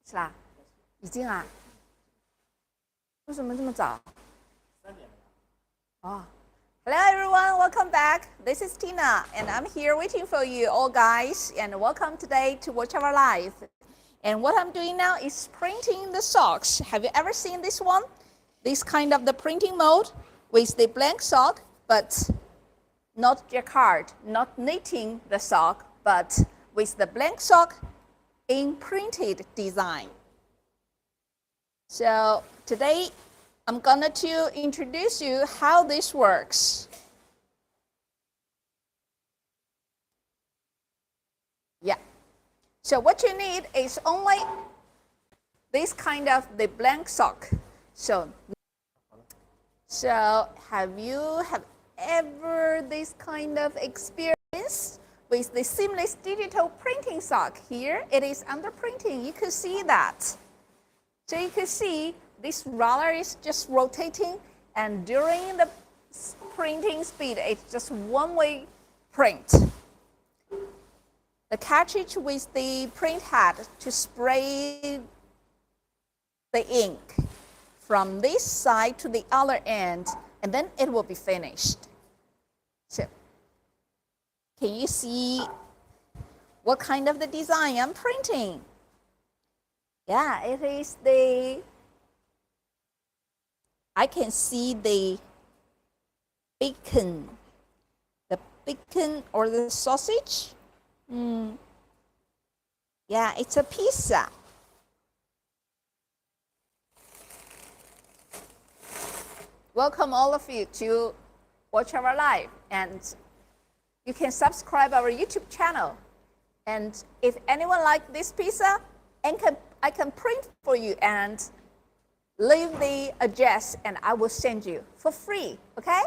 是啦，已经啊？为什么这么早？哦。Hello everyone, welcome back. This is Tina and I'm here waiting for you all guys and welcome today to Watch Our Life. And what I'm doing now is printing the socks. Have you ever seen this one? This kind of the printing mode with the blank sock but not jacquard, not knitting the sock but with the blank sock in printed design. So today I'm going to introduce you how this works. Yeah. So what you need is only this kind of the blank sock. So have you ever this kind of experience with the seamless digital printing sock? Here it is under printing. You can see that. So you can see this roller is just rotating and during the printing speed, it's just one-way print. The cartridge with the print head to spray the ink from this side to the other end and then it will be finished. So can you see what kind of the design I'm printing? Yeah, it is I can see the bacon or the sausage. Yeah, it's a pizza. Welcome all of you to Watch Our Live and you can subscribe our YouTube channel. And if anyone like this pizza, I can print for you and leave the address and I will send you for free, okay?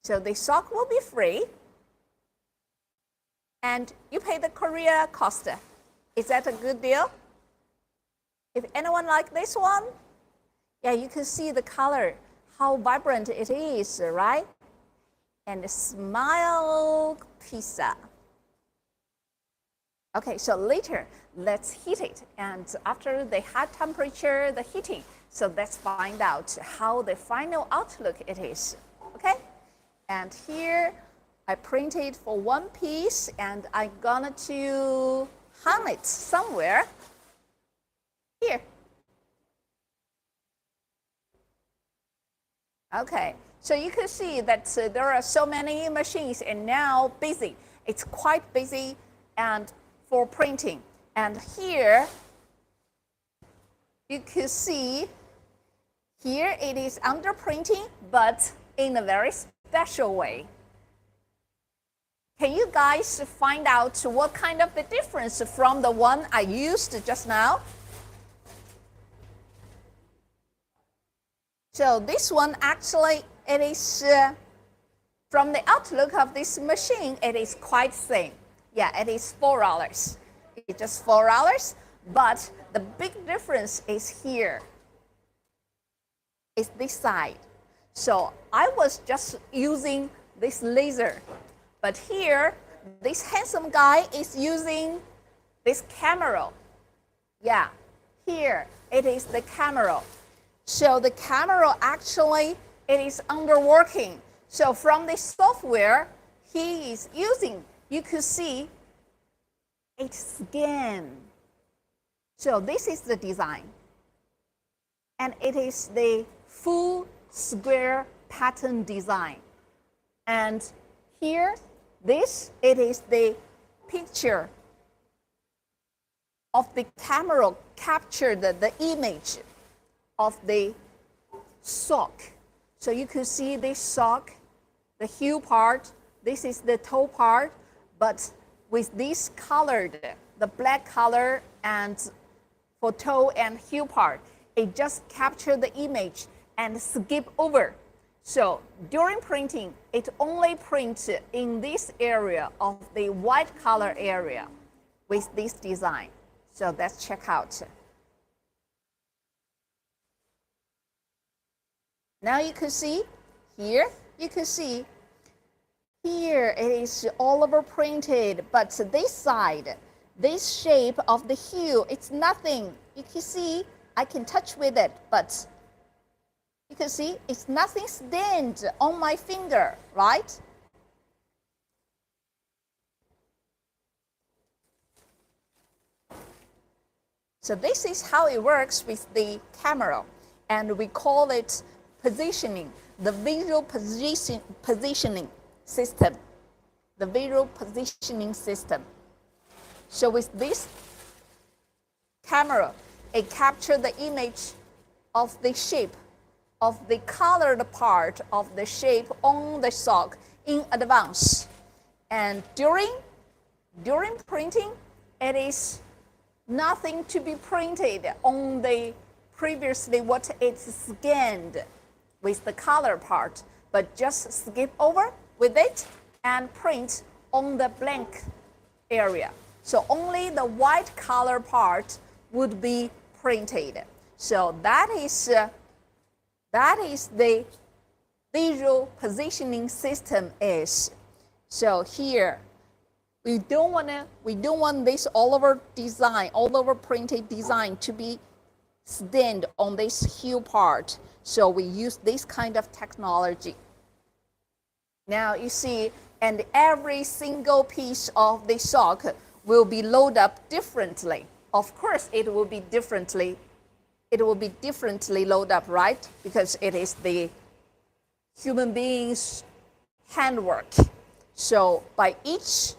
So the sock will be free and you pay the courier cost. Is that a good deal? If anyone like this one, yeah, you can see the color, how vibrant it is, right? And smile pizza. Okay, so later, let's heat it. And after the high temperature, the heating, so let's find out how the final outlook it is, okay? And here, I printed for one piece and I'm gonna to hang it somewhere. Here. Okay, so you can see that there are so many machines and now busy. It's quite busy and for printing. And here, you can see, here it is under printing, but in a very special way. Can you guys find out what kind of the difference from the one I used just now? So this one actually, it is, from the outlook of this machine, it is quite same. Yeah, it is $4. It's just $4, but the big difference is here. It's this side. So I was just using this laser, but here, this handsome guy is using this camera. Yeah, here it is the camera. So the camera actually, it is under working. So from the software he is using, you could see it scan. So this is the design. And it is the full square pattern design. And here, it is the picture of the camera captured the image of the sock. So you can see this sock, the heel part, this is the toe part, but with this colored, the black color and for toe and heel part, it just captured the image and skip over. So during printing, it only prints in this area of the white color area with this design. So let's check out. Now you can see here, you can see here it is all over printed, but this side, this shape of the hue, it's nothing. You can see I can touch with it, but you can see it's nothing stained on my finger, right? So this is how it works with the camera, and we call it positioning, the visual positioning system, the visual positioning system. So with this camera, it captures the image of the shape of the colored part of the shape on the sock in advance. And during printing, it is nothing to be printed on the previously what it's scanned with the color part, but just skip over with it and print on the blank area. So only the white color part would be printed. So that is the visual positioning system is. So here, we don't want this all over design, all over printed design to be stained on this hue part. So we use this kind of technology. Now you see, and every single piece of the sock will be loaded up differently. Of course, it will be differently loaded up, right? Because it is the human being's handwork. So by each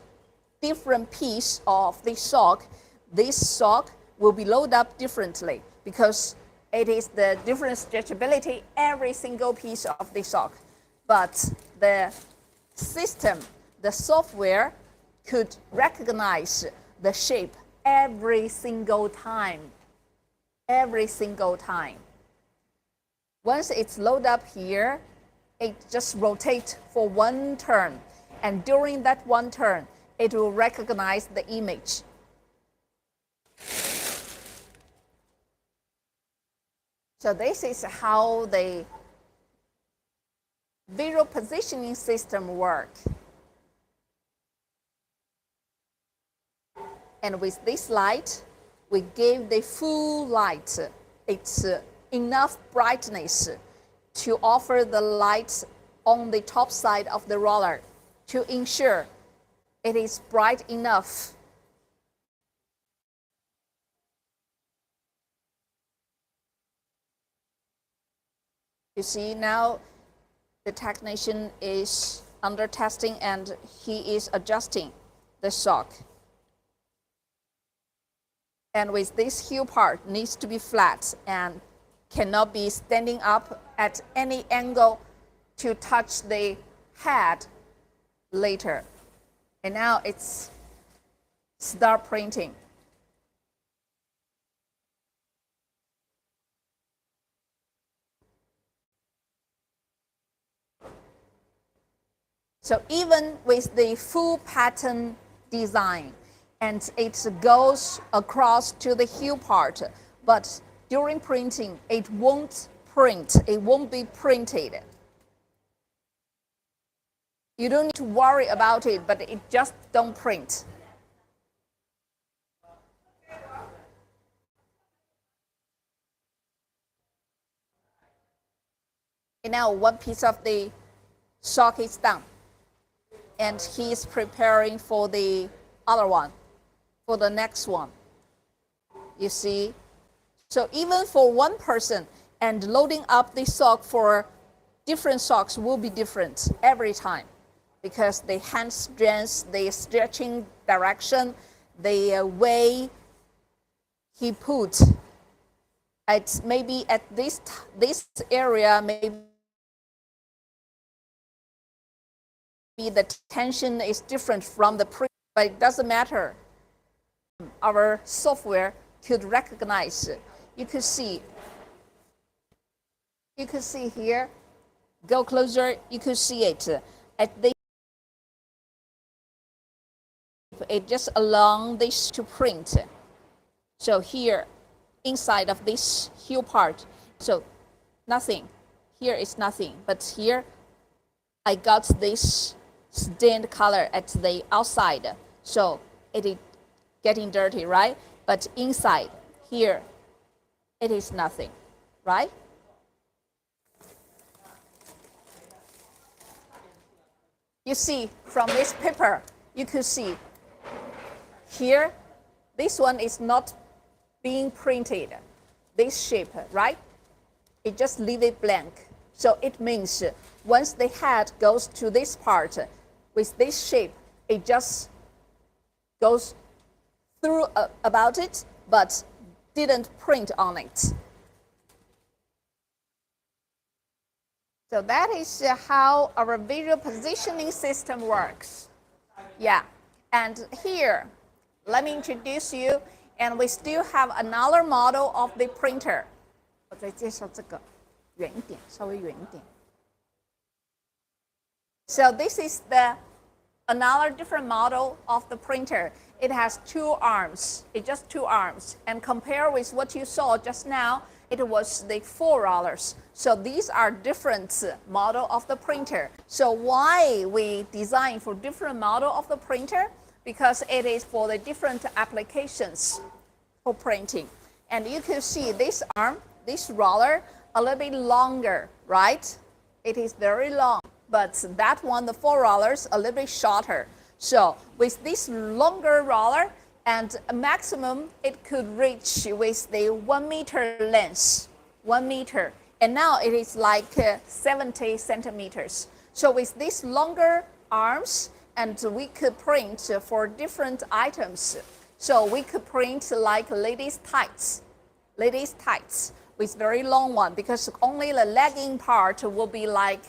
different piece of the sock, this sock will be loaded up differently because it is the different stretchability every single piece of the sock. But the system, the software could recognize the shape every single time. Every single time. Once it's loaded up here, it just rotates for one turn. And during that one turn, it will recognize the image. So this is how the visual positioning system works. And with this light, we give the full light. It's enough brightness to offer the light on the top side of the roller to ensure it is bright enough. You see now the technician is under testing and he is adjusting the sock. And with this heel part needs to be flat and cannot be standing up at any angle to touch the head later. And now it's start printing. So even with the full pattern design, and it goes across to the heel part, but during printing, it won't print, it won't be printed. You don't need to worry about it, but it just don't print. And now one piece of the sock is done. And he is preparing for the other one, for the next one. You see? So even for one person, and loading up the sock for different socks will be different every time, because the hand strength, the stretching direction, the way he put at maybe at this area, maybe the tension is different from the pre, but it doesn't matter. Our software could recognize. You could see here, go closer, you could see it. At the it just along this to print. So here, inside of this heel part, so nothing. Here is nothing, but here I got this stained color at the outside, so it getting dirty, right? But inside here, it is nothing, right? You see from this paper, you could see here, this one is not being printed, this shape, right? It just leave it blank. So it means once the head goes to this part with this shape, it just goes through about it, but didn't print on it. So that is how our visual positioning system works. Yeah, and here, let me introduce you, and we still have another model of the printer. 我再介绍这个，远一点，稍微远一点。So this is another different model of the printer. It has two arms. It's just two arms. And compare with what you saw just now, it was the 4 rollers. So these are different model of the printer. So why we design for different model of the printer? Because it is for the different applications for printing. And you can see this arm, this roller, a little bit longer, right? It is very long. But that one, the 4 rollers, a little bit shorter. So with this longer roller, and maximum it could reach with the 1 meter length, 1 meter. And now it is like 70 centimeters. So with these longer arms, and we could print for different items. So we could print like ladies' tights with very long one, because only the legging part will be like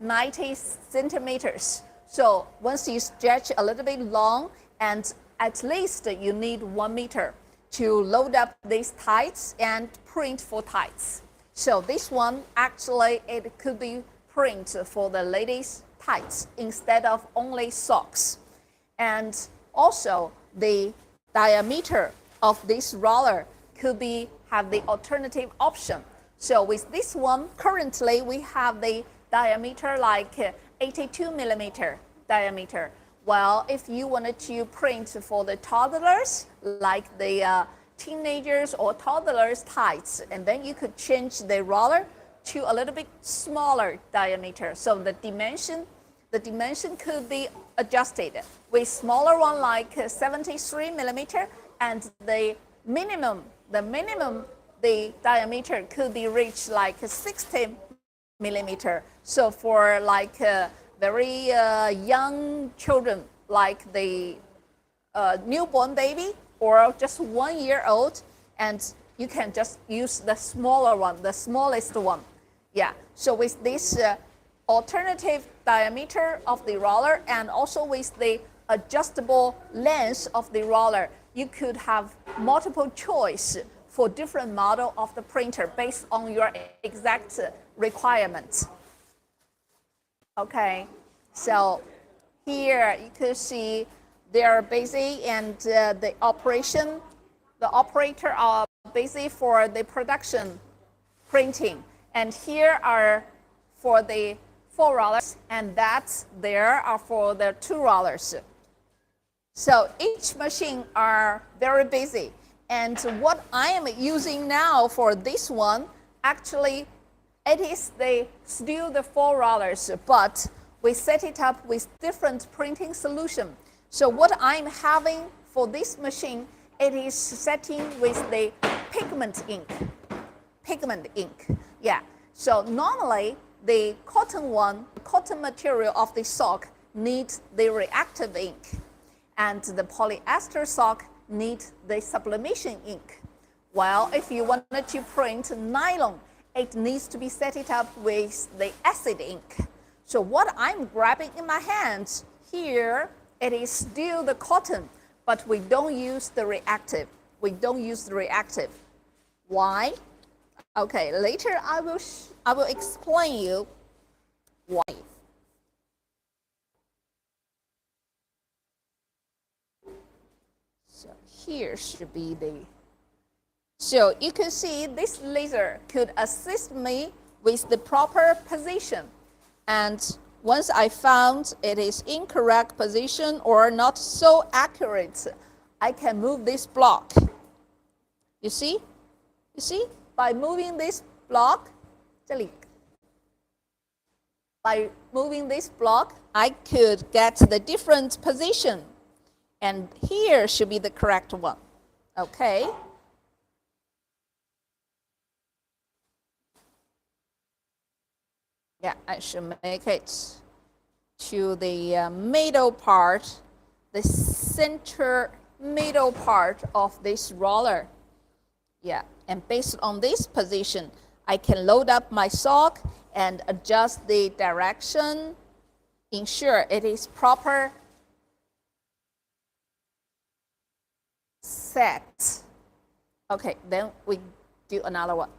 90 centimeters. So once you stretch a little bit long, and at least you need 1 meter to load up these tights and print for tights. So this one, actually, it could be print for the ladies' tights instead of only socks. And also, the diameter of this roller could have the alternative option. So with this one, currently we have the diameter like 82 millimeter diameter. Well, if you wanted to print for the toddlers, like the teenagers or toddlers tights, and then you could change the roller to a little bit smaller diameter. So the dimension could be adjusted with smaller one like 73 millimeter, and the minimum the diameter could be reached like 60 millimeter. So for like very young children, like the newborn baby or just 1 year old, and you can just use the smaller one, the smallest one. Yeah, so with this alternative diameter of the roller, and also with the adjustable length of the roller, you could have multiple choice for different model of the printer based on your exact requirements. Okay, so here you could see they are busy, and the operator are busy for the production printing. And here are for the 4 rollers, and that's there are for the 2 rollers. So each machine are very busy. And what I am using now for this one, actually, it is still the 4 rollers, but we set it up with different printing solution. So what I'm having for this machine, it is setting with the pigment ink. Yeah. So normally the cotton material of the sock needs the reactive ink, and the polyester sock needs the sublimation ink. While if you wanted to print nylon, it needs to be set it up with the acid ink. So what I'm grabbing in my hands here, it is still the cotton, but we don't use the reactive. Why? Okay, later I will explain you why. So here should be so you can see this laser could assist me with the proper position. And once I found it is incorrect position or not so accurate, I can move this block. You see? You see? By moving this block, 这里 by moving this block, I could get the different position. And here should be the correct one. Okay? Yeah, I should make it to the middle part, the center middle part of this roller. Yeah, and based on this position, I can load up my sock and adjust the direction, ensure it is proper set. Okay, then we do another one.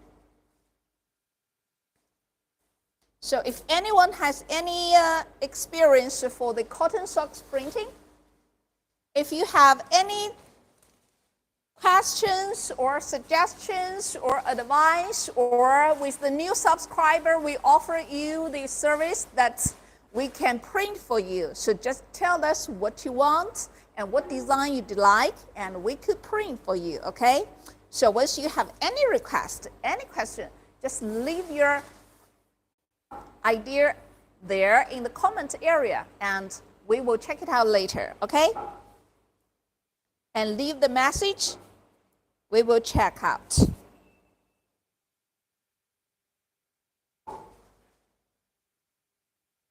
So if anyone has any experience for the cotton socks printing, if you have any questions or suggestions or advice, or with the new subscriber, we offer you the service that we can print for you. So just tell us what you want and what design you'd like, and we could print for you, okay? So once you have any request, any question, just leave your idea there in the comment area, and we will check it out later, okay? And leave the message, we will check out.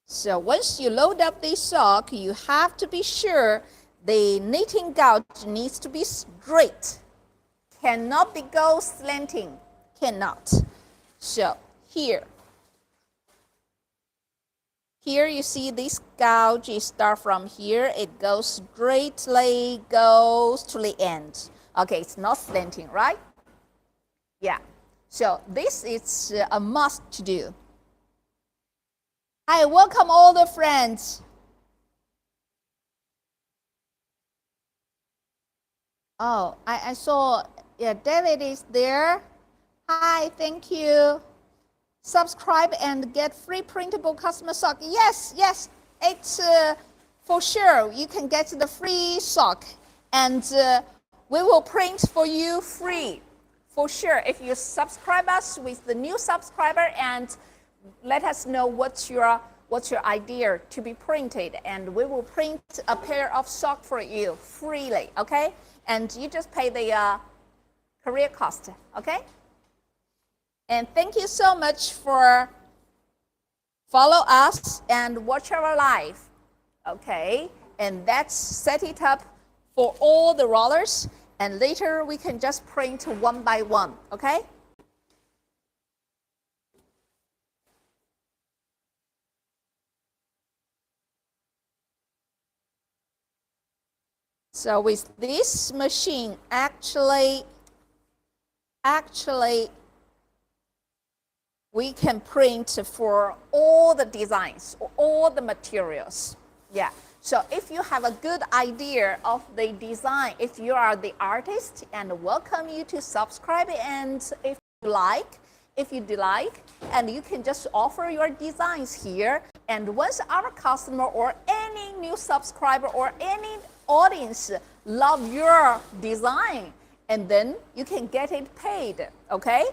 So once you load up this sock, you have to be sure the knitting gouge needs to be straight. Cannot be go slanting, cannot. So here you see this gouge, you start from here, it goes straightly, goes to the end. Okay, it's not slanting, right? Yeah, so this is a must to do. Hi, welcome all the friends. Oh, I saw, yeah, David is there. Hi, thank you. Subscribe and get free printable customer sock. Yes, yes, it's for sure. You can get the free sock, and we will print for you free, for sure. If you subscribe us with the new subscriber and let us know what's your idea to be printed, and we will print a pair of socks for you freely, okay? And you just pay the courier cost, okay? And thank you so much for follow us and watch our live, okay? And that's set it up for all the rollers, and later we can just print one by one, okay? So with this machine, actually, we can print for all the designs, all the materials. Yeah. So if you have a good idea of the design, if you are the artist, and welcome you to subscribe, and if you like, and you can just offer your designs here. And once our customer or any new subscriber or any audience love your design, and then you can get it paid, okay?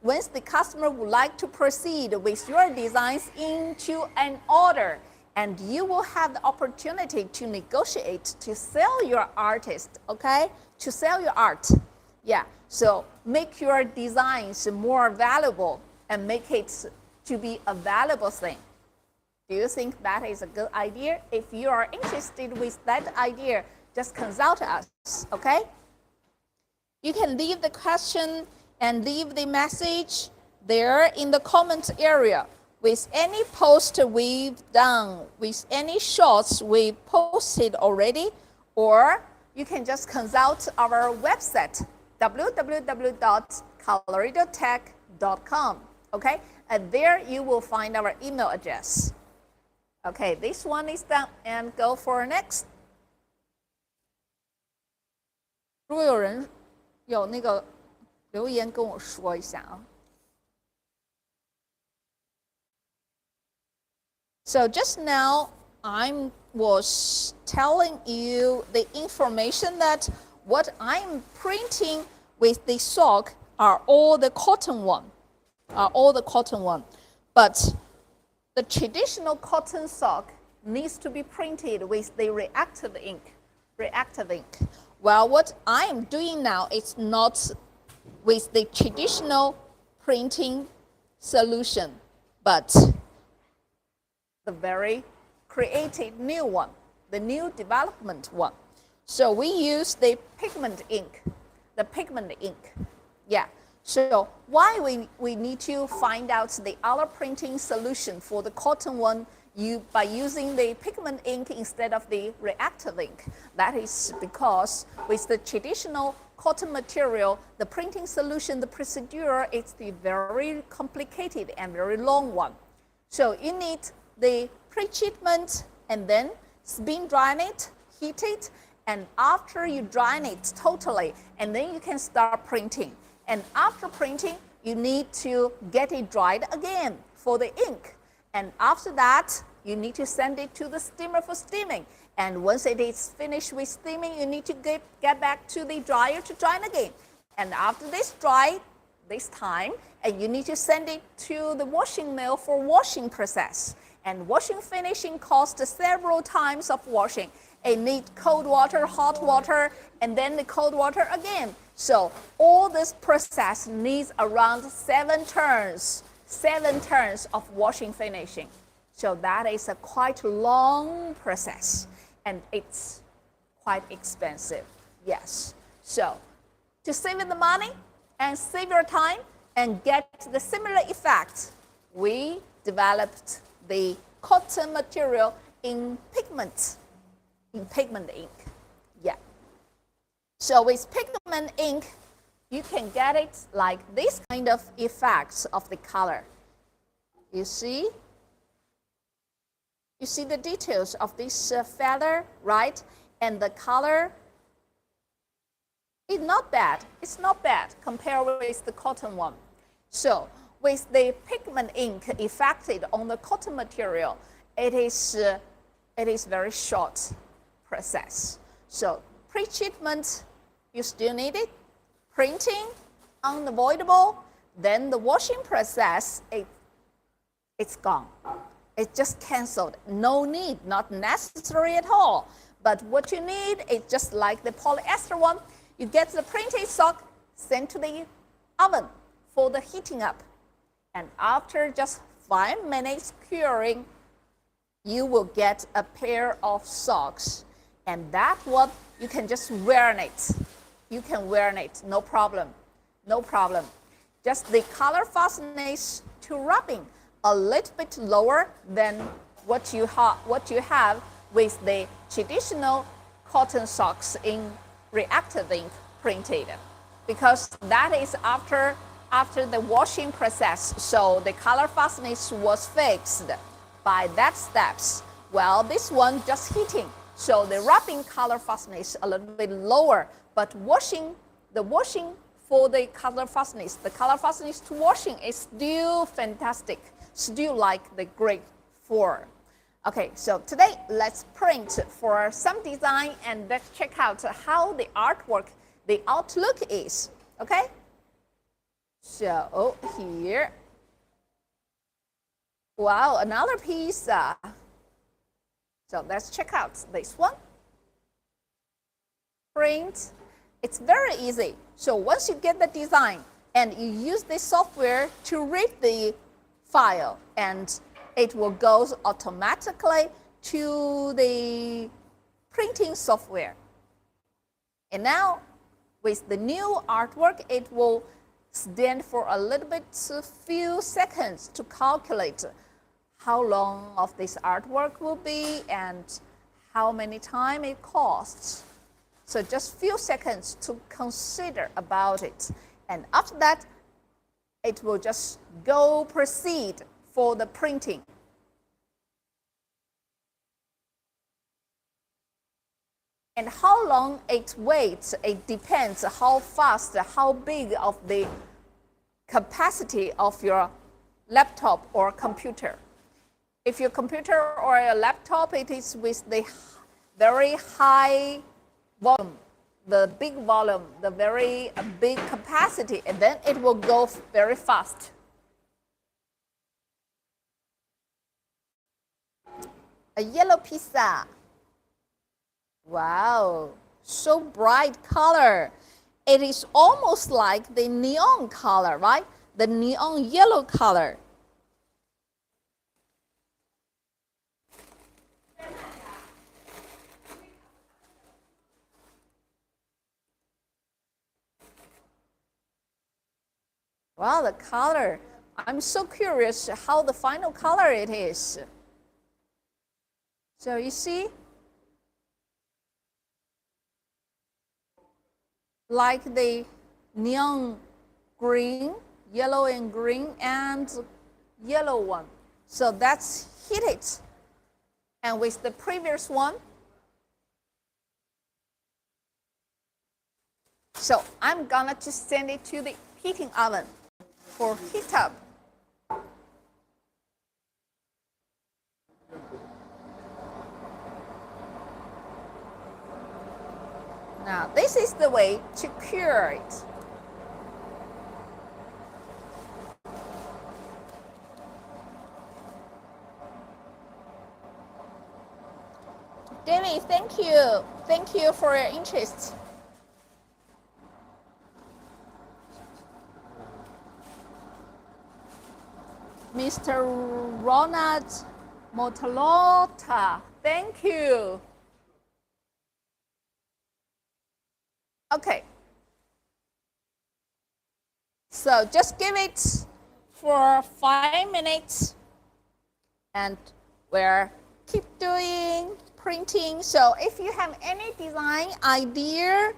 Once the customer would like to proceed with your designs into an order, and you will have the opportunity to negotiate to sell your artist, okay? To sell your art. Yeah, so make your designs more valuable and make it to be a valuable thing. Do you think that is a good idea? If you are interested with that idea, just consult us, okay? You can leave the question and leave the message there in the comment area with any post we've done, with any shots we posted already, or you can just consult our website, www.coloridotech.com, okay? And there you will find our email address. Okay, this one is done, and go for next. 如果有人有那个留言跟我说一下啊。So just now I was telling you the information that what I'm printing with the sock are all the cotton one, But the traditional cotton sock needs to be printed with the reactive ink. Well, what I am doing now is not with the traditional printing solution, but the very creative new one, the new development one. So we use the pigment ink, Yeah. So why we need to find out the other printing solution for the cotton one by using the pigment ink instead of the reactive ink? That is because with the traditional cotton material, the printing solution, the procedure is the very complicated and very long one. So you need the pre-treatment and then spin dry it, heat it, and after you dry it totally, and then you can start printing. And after printing, you need to get it dried again for the ink. And after that, you need to send it to the steamer for steaming. And once it is finished with steaming, you need to get back to the dryer to dry it again. And after this dry, this time, and you need to send it to the washing mill for washing process. And washing finishing costs several times of washing. It needs cold water, hot water, and then the cold water again. So all this process needs around 7 turns of washing finishing. So that is a quite long process, and it's quite expensive. Yes. So to save the money and save your time and get the similar effect, we developed the cotton material in pigment ink. Yeah. So with pigment ink, you can get it like this kind of effects of the color. You see? You see the details of this feather, right? And the color is not bad. It's not bad compared with the cotton one. So with the pigment ink effected on the cotton material, it is very short process. So pre-treatment, you still need it. Printing, unavoidable. Then the washing process, it's gone. It's just canceled. No need, not necessary at all. But what you need is just like the polyester one. You get the printed sock sent to the oven for the heating up. And after just 5 minutes curing, you will get a pair of socks. And that one, you can just wear it. You can wear it, no problem. No problem. Just the color fastness to rubbing a little bit lower than what you have with the traditional cotton socks in reactive ink printed, because that is after the washing process, so the color fastness was fixed by that steps. Well, this one just heating, so the rubbing color fastness a little bit lower, but the washing for the color fastness to washing is still fantastic, still like the grade 4. Okay, so today let's print for some design and let's check out how the artwork, the outlook is. Okay, so here, wow, another piece. So let's check out this one. Print. It's very easy. So once you get the design and you use this software to read the file, and it will go automatically to the printing software. And now with the new artwork, it will stand for a little bit, a few seconds to calculate how long of this artwork will be and how many time it costs. So just few seconds to consider about it. And after that, it will just proceed for the printing. And how long it waits, it depends how fast, how big of the capacity of your laptop or computer. If your computer or a laptop, it is with the very high volume, the big volume, the very big capacity, and then it will go very fast. A yellow pizza. Wow, so bright color. It is almost like the neon color, right? The neon yellow color. Wow, the color. I'm so curious how the final color it is. So you see, like the neon green, yellow and green, and yellow one. So that's heated. And with the previous one, so I'm gonna just send it to the heating oven for heat up. Now this is the way to cure it. David, thank you. Thank you for your interest. Mr. Ronald Motalota, thank you. Okay. So just give it for 5 minutes and we'll keep doing printing. So if you have any design idea,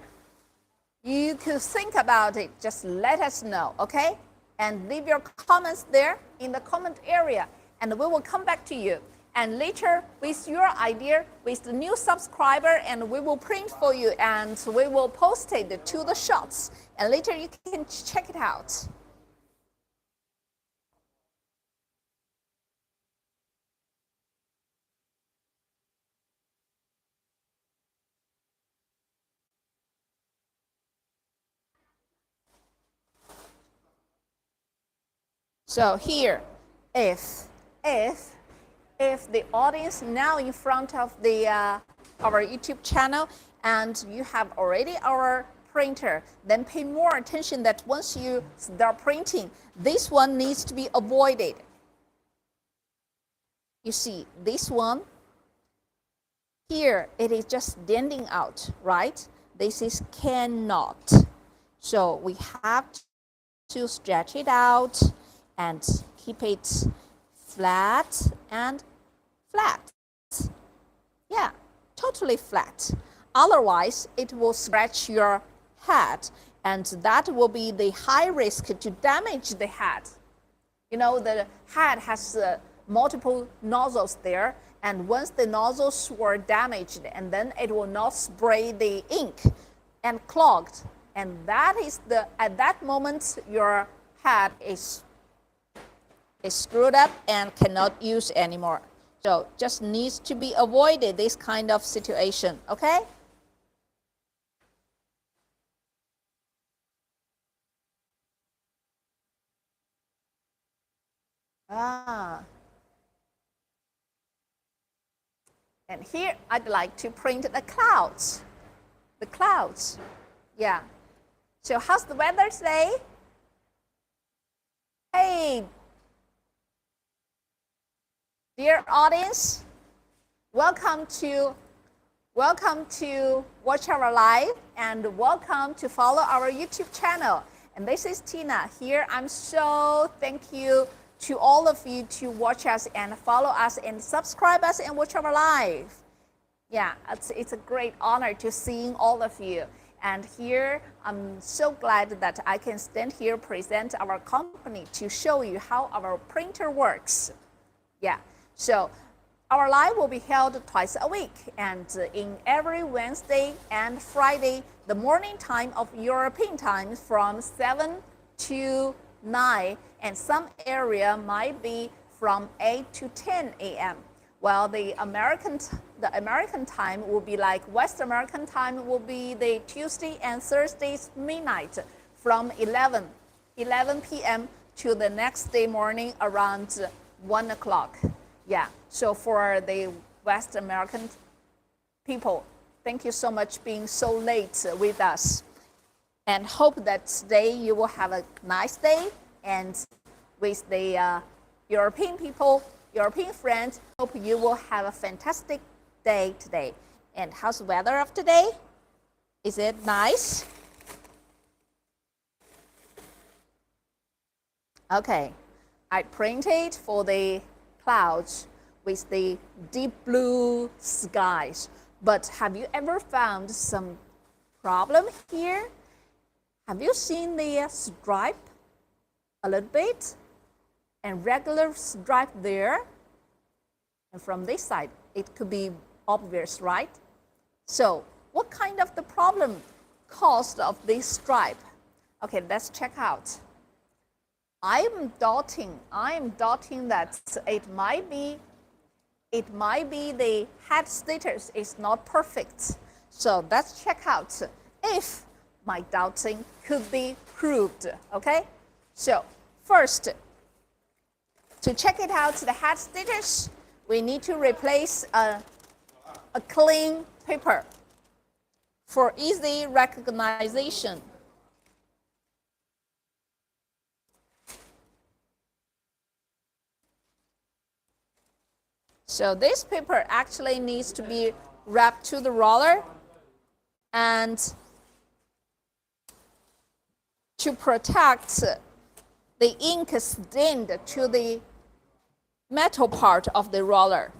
you could think about it. Just let us know, okay? And leave your comments there in the comment area, and we will come back to you. And later, with your idea, with the new subscriber, and we will print for you, and we will post it to the shots. And later, you can check it out. So here, if the audience now in front of the our YouTube channel and you have already our printer, then pay more attention that once you start printing, this one needs to be avoided. You see, this one here, it is just standing out, right? This is cannot. So we have to stretch it out and keep it flat and flat. Yeah, totally flat. Otherwise, it will scratch your head, and that will be the high risk to damage the head. You know, the head has multiple nozzles there, and once the nozzles were damaged, and then it will not spray the ink and clogged. And that is at that moment, your head is screwed up and cannot use anymore. So just needs to be avoided, this kind of situation, okay? And here I'd like to print the clouds. The clouds, yeah. So how's the weather today? Hey, dear audience, welcome to watch our live, and welcome to follow our YouTube channel. And this is Tina here. I'm so thank you to all of you to watch us and follow us and subscribe us and watch our live. Yeah, it's a great honor to seeing all of you. And here, I'm so glad that I can stand here, present our company to show you how our printer works. Yeah, so our live will be held twice a week, and in every Wednesday and Friday, the morning time of European time from 7 to 9, and some area might be from 8 to 10 a.m. While the American the American time will be like West American time will be the Tuesday and Thursday's midnight from 11 p.m. to the next day morning around 1 o'clock. Yeah, so for the West American people, thank you so much being so late with us. And hope that today you will have a nice day. And with the European people, European friends, hope you will have a fantastic day today. And how's the weather of today? Is it nice? Okay, I printed for the clouds with the deep blue skies. But have you ever found some problem here? Have you seen the stripe a little bit? And regular stripe there? And from this side, it could be obvious, right? So what kind of the problem caused of this stripe? Okay, let's check out. I'm doubting that it might be the head status is not perfect. So let's check out if my doubting could be proved, okay? So first, to check it out, the head status, we need to replace a clean paper for easy recognition. So this paper actually needs to be wrapped to the roller and to protect the ink stained to the metal part of the roller.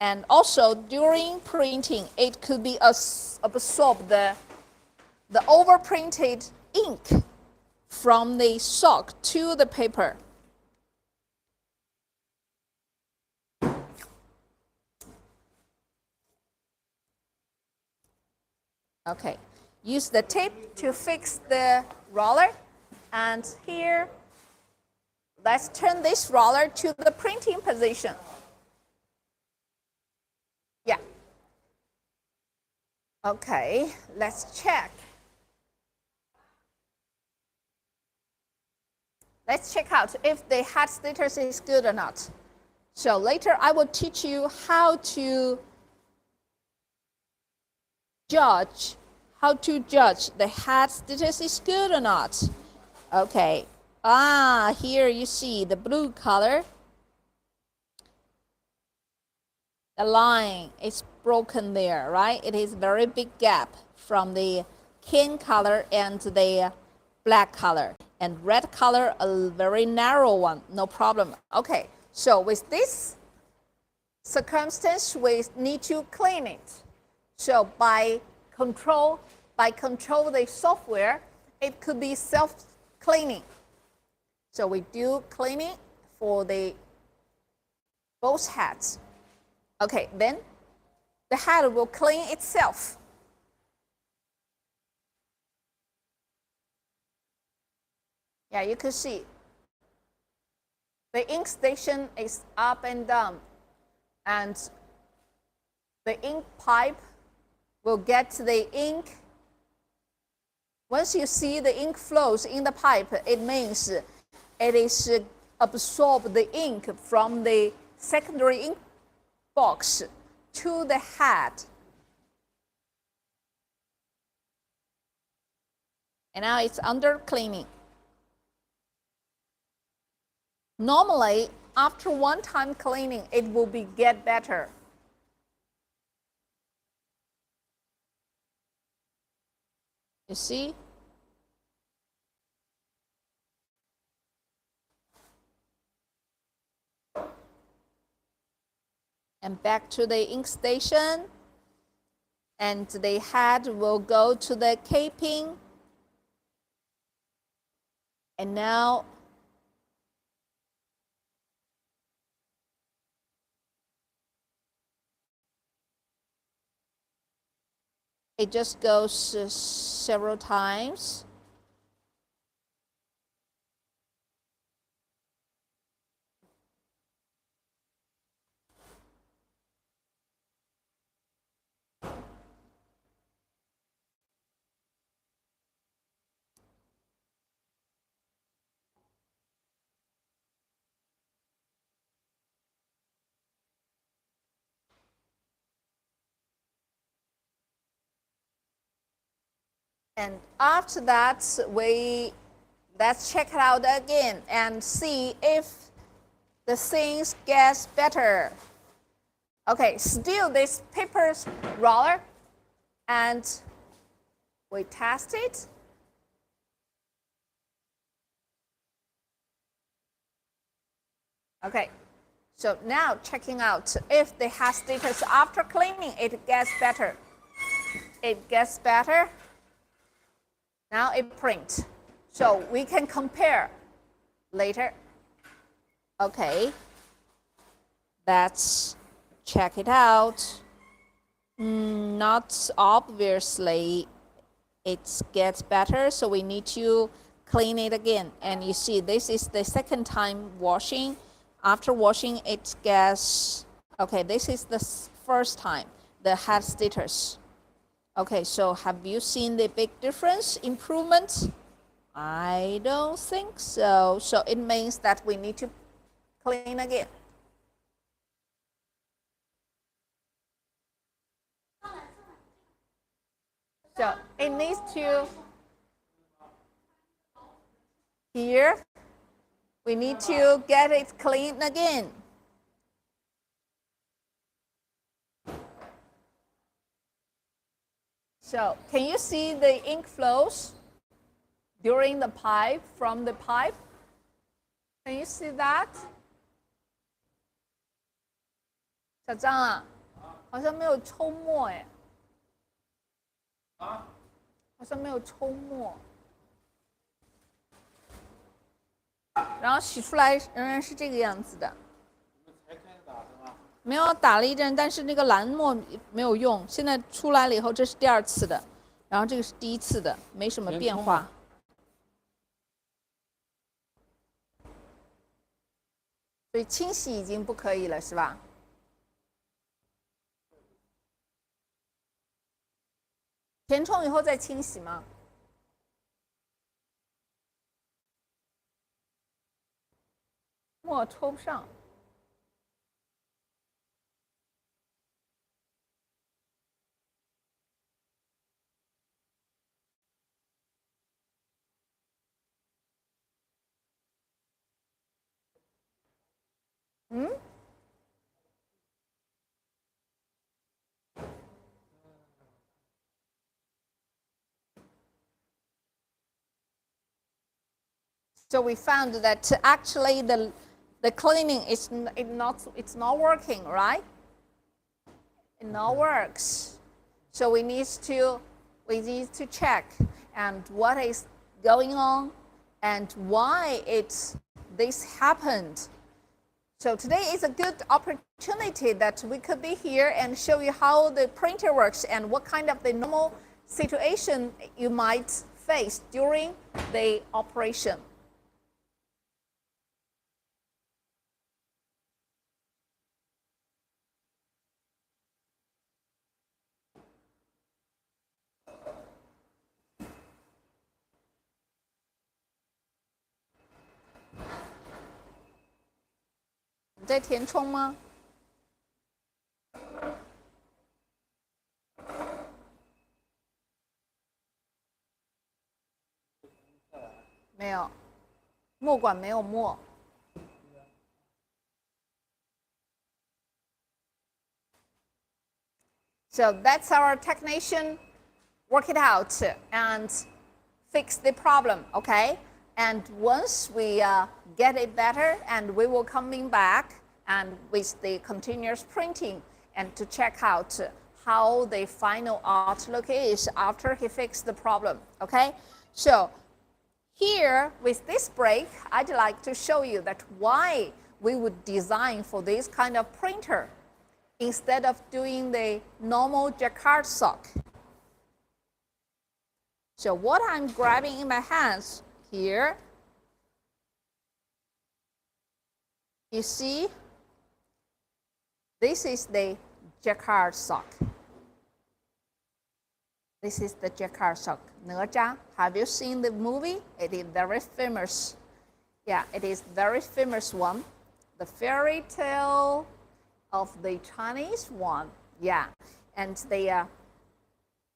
And also during printing, it could be absorb the overprinted ink from the sock to the paper. Okay, use the tape to fix the roller. And here, let's turn this roller to the printing position. Yeah. Okay, let's check. Let's check out if the head status is good or not. So later I will teach you how to judge the head status is good or not. Okay. Here you see the blue color. The line is broken there, right? It is very big gap from the cane color and the black color. And red color, a very narrow one, no problem. Okay, so with this circumstance, we need to clean it. So by control the software, it could be self-cleaning. So we do cleaning for the both heads. Okay, then the head will clean itself. Yeah, you can see the ink station is up and down, and the ink pipe will get the ink. Once you see the ink flows in the pipe, it means it is absorb the ink from the secondary ink box to the head. And now it's under cleaning. Normally, after one time cleaning, it will get better. You see? And back to the ink station. And the head will go to the caping. And now it just goes several times. And after that, let's check it out again and see if the things gets better. Okay, still this paper roller, and we test it. Okay, so now checking out if the hat status after cleaning, it gets better. It gets better. Now it prints. So we can compare later. Okay, let's check it out. Not obviously it gets better, so we need to clean it again. And you see, this is the second time washing. After washing, it gets, okay, this is the first time, the head status. Okay, so have you seen the big difference, improvement? I don't think so. So it means that we need to clean again. So it needs to, here, we need to get it clean again. So can you see the ink flows during the pipe, from the pipe? Can you see that? 小张啊，好像没有抽墨哎。好像没有抽墨。然后洗出来仍然是这个样子的。没有打了一阵，但是那个蓝墨没有用。现在出来了以后，这是第2次的，然后这个是第1次的，没什么变化。所以清洗已经不可以了，是吧？填充以后再清洗吗？墨抽不上。So we found that actually the cleaning is it's not working, right? It not works. So we need to check and what is going on and why this happened. So today is a good opportunity that we could be here and show you how the printer works and what kind of the normal situation you might face during the operation. "你在填充吗？没有，墨管没有墨。So that's our technician work it out and fix the problem, okay? And once we get it better, and we will coming back and with the continuous printing and to check out how the final outlook is after he fixed the problem, okay? So here with this break, I'd like to show you that why we would design for this kind of printer instead of doing the normal jacquard sock. So what I'm grabbing in my hands here, you see, this is the jacquard sock. This is the jacquard sock.哪吒, have you seen the movie? It is very famous. Yeah, it is very famous one. The fairy tale of the Chinese one. Yeah, and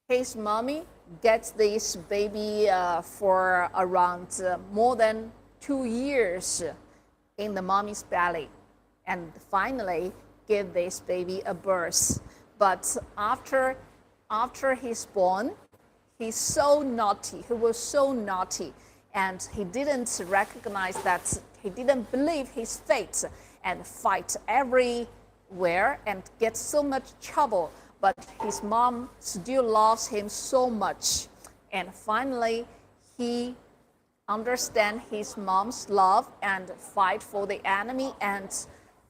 his mommy gets this baby for around more than 2 years in the mommy's belly, and finally give this baby a birth. But after he's born, he's so naughty. He was so naughty, and he didn't recognize that. He didn't believe his fate and fight everywhere and get so much trouble. But his mom still loves him so much, and finally he understand his mom's love and fight for the enemy and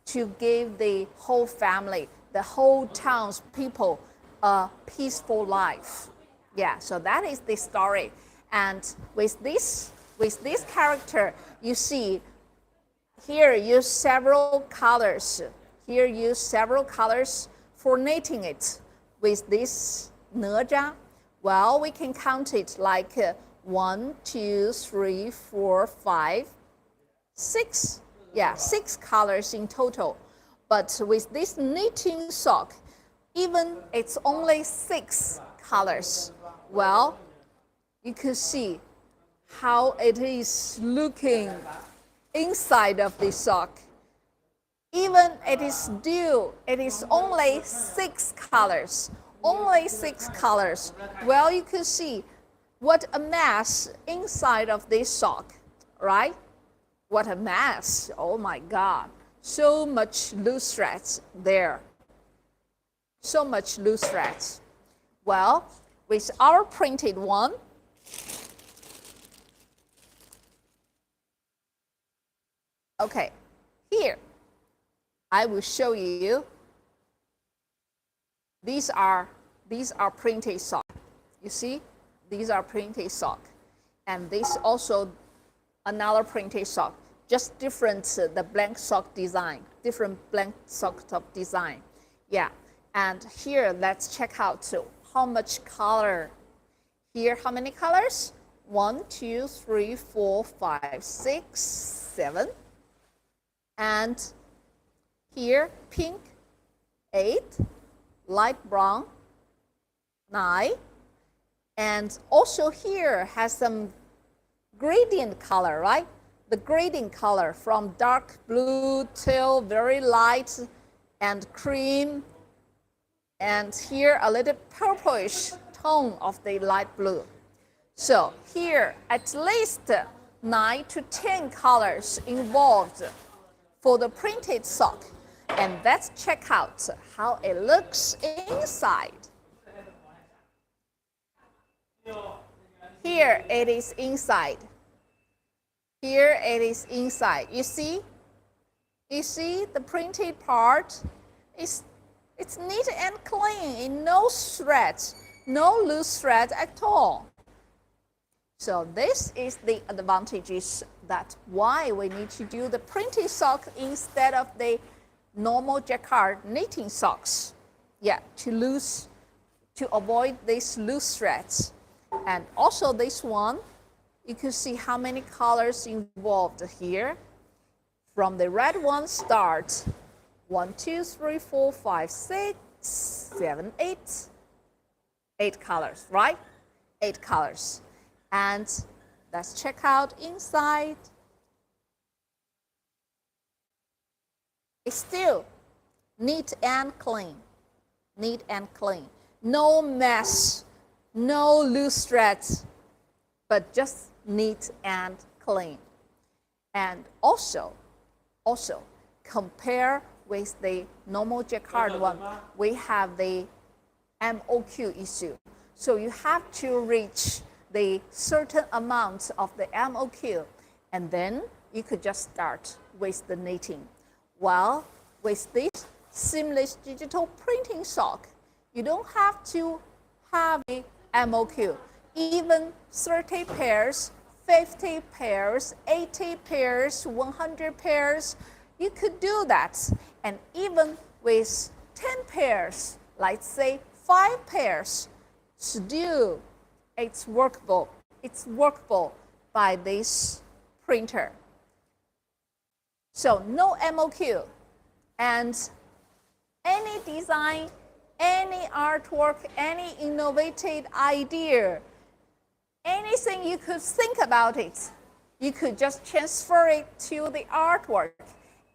to give the whole family, the whole town's people, a peaceful life. Yeah, so that is the story. And with this character, you see here use several colors. Here use several colors for knitting it. With this 哪吒, well, we can count it like 1, 2, 3, 4, 5, 6. Yeah, 6 colors in total. But with this knitting sock, even it's only 6 colors. Well, you could see how it is looking inside of the sock. Even it is only 6 colors. Only 6 colors. Well, you could see what a mess inside of this sock, right? What a mess. Oh my God. So much loose threads there. So much loose threads. Well, with our printed one, okay, here I will show you. These are printed sock. You see, these are printed sock, and this also another printed sock. Just different the blank sock design, different blank sock top design. Yeah, and here let's check out how much color. Here, how many colors? 1, 2, 3, 4, 5, 6, 7. And here, pink, 8, light brown, 9, and also here has some gradient color, right? The gradient color from dark blue till very light and cream, and here a little purplish tone of the light blue. So here at least 9 to 10 colors involved for the printed sock. And let's check out how it looks inside. Here it is inside. Here it is inside. You see? You see the printed part? It's neat and clean, no threads, no loose threads at all. So this is the advantages that why we need to do the printed sock instead of the normal jacquard knitting socks. Yeah, to avoid these loose threads. And also this one, you can see how many colors involved here. From the red one start, 1, 2, 3, 4, 5, 6, 7, 8. 8 colors, right? 8 colors. And let's check out inside. It's still neat and clean. Neat and clean. No mess, no loose threads, but just neat and clean. And also compare with the normal jacquard one, we have the MOQ issue. So you have to reach the certain amount of the MOQ, and then you could just start with the knitting. Well, with this seamless digital printing sock, you don't have to have a MOQ. Even 30 pairs, 50 pairs, 80 pairs, 100 pairs, you could do that. And even with 10 pairs, let's say 5 pairs, still it's workable. It's workable by this printer. So no MOQ, and any design any artwork, any innovative idea, anything you could think about it, you could just transfer it to the artwork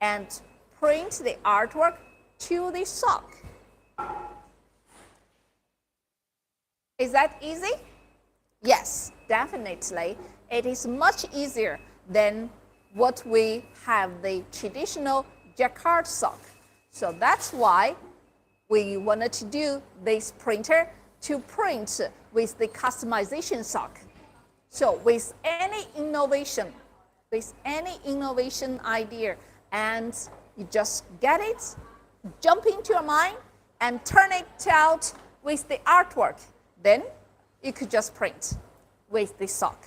and print the artwork to the sock. Is that easy? Yes, definitely. It is much easier than what we have the traditional jacquard sock. So that's why we wanted to do this printer to print with the customization sock. So with any innovation idea, and you just get it, jump into your mind, and turn it out with the artwork. Then you could just print with the sock.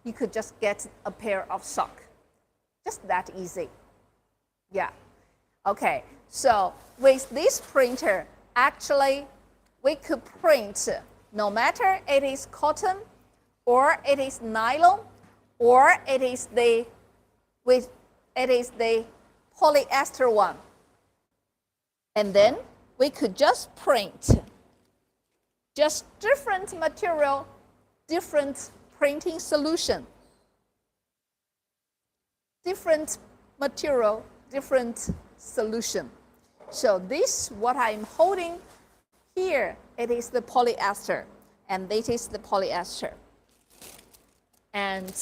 You could just get a pair of sock. Just that easy. Yeah. Okay. So with this printer, actually, we could print no matter it is cotton, or it is nylon, or it is the polyester one. And then we could just print just different material, different printing solution. Different material, different solution. So this, what I'm holding here, it is the polyester, and this is the polyester. And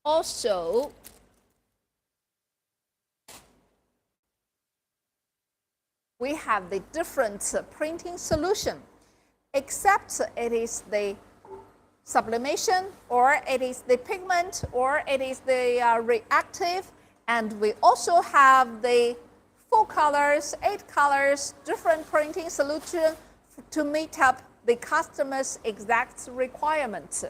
also, we have the different printing solution, except it is the sublimation, or it is the pigment, or it is the reactive, and we also have the 4 colors, 8 colors, different printing solution to meet up the customer's exact requirements.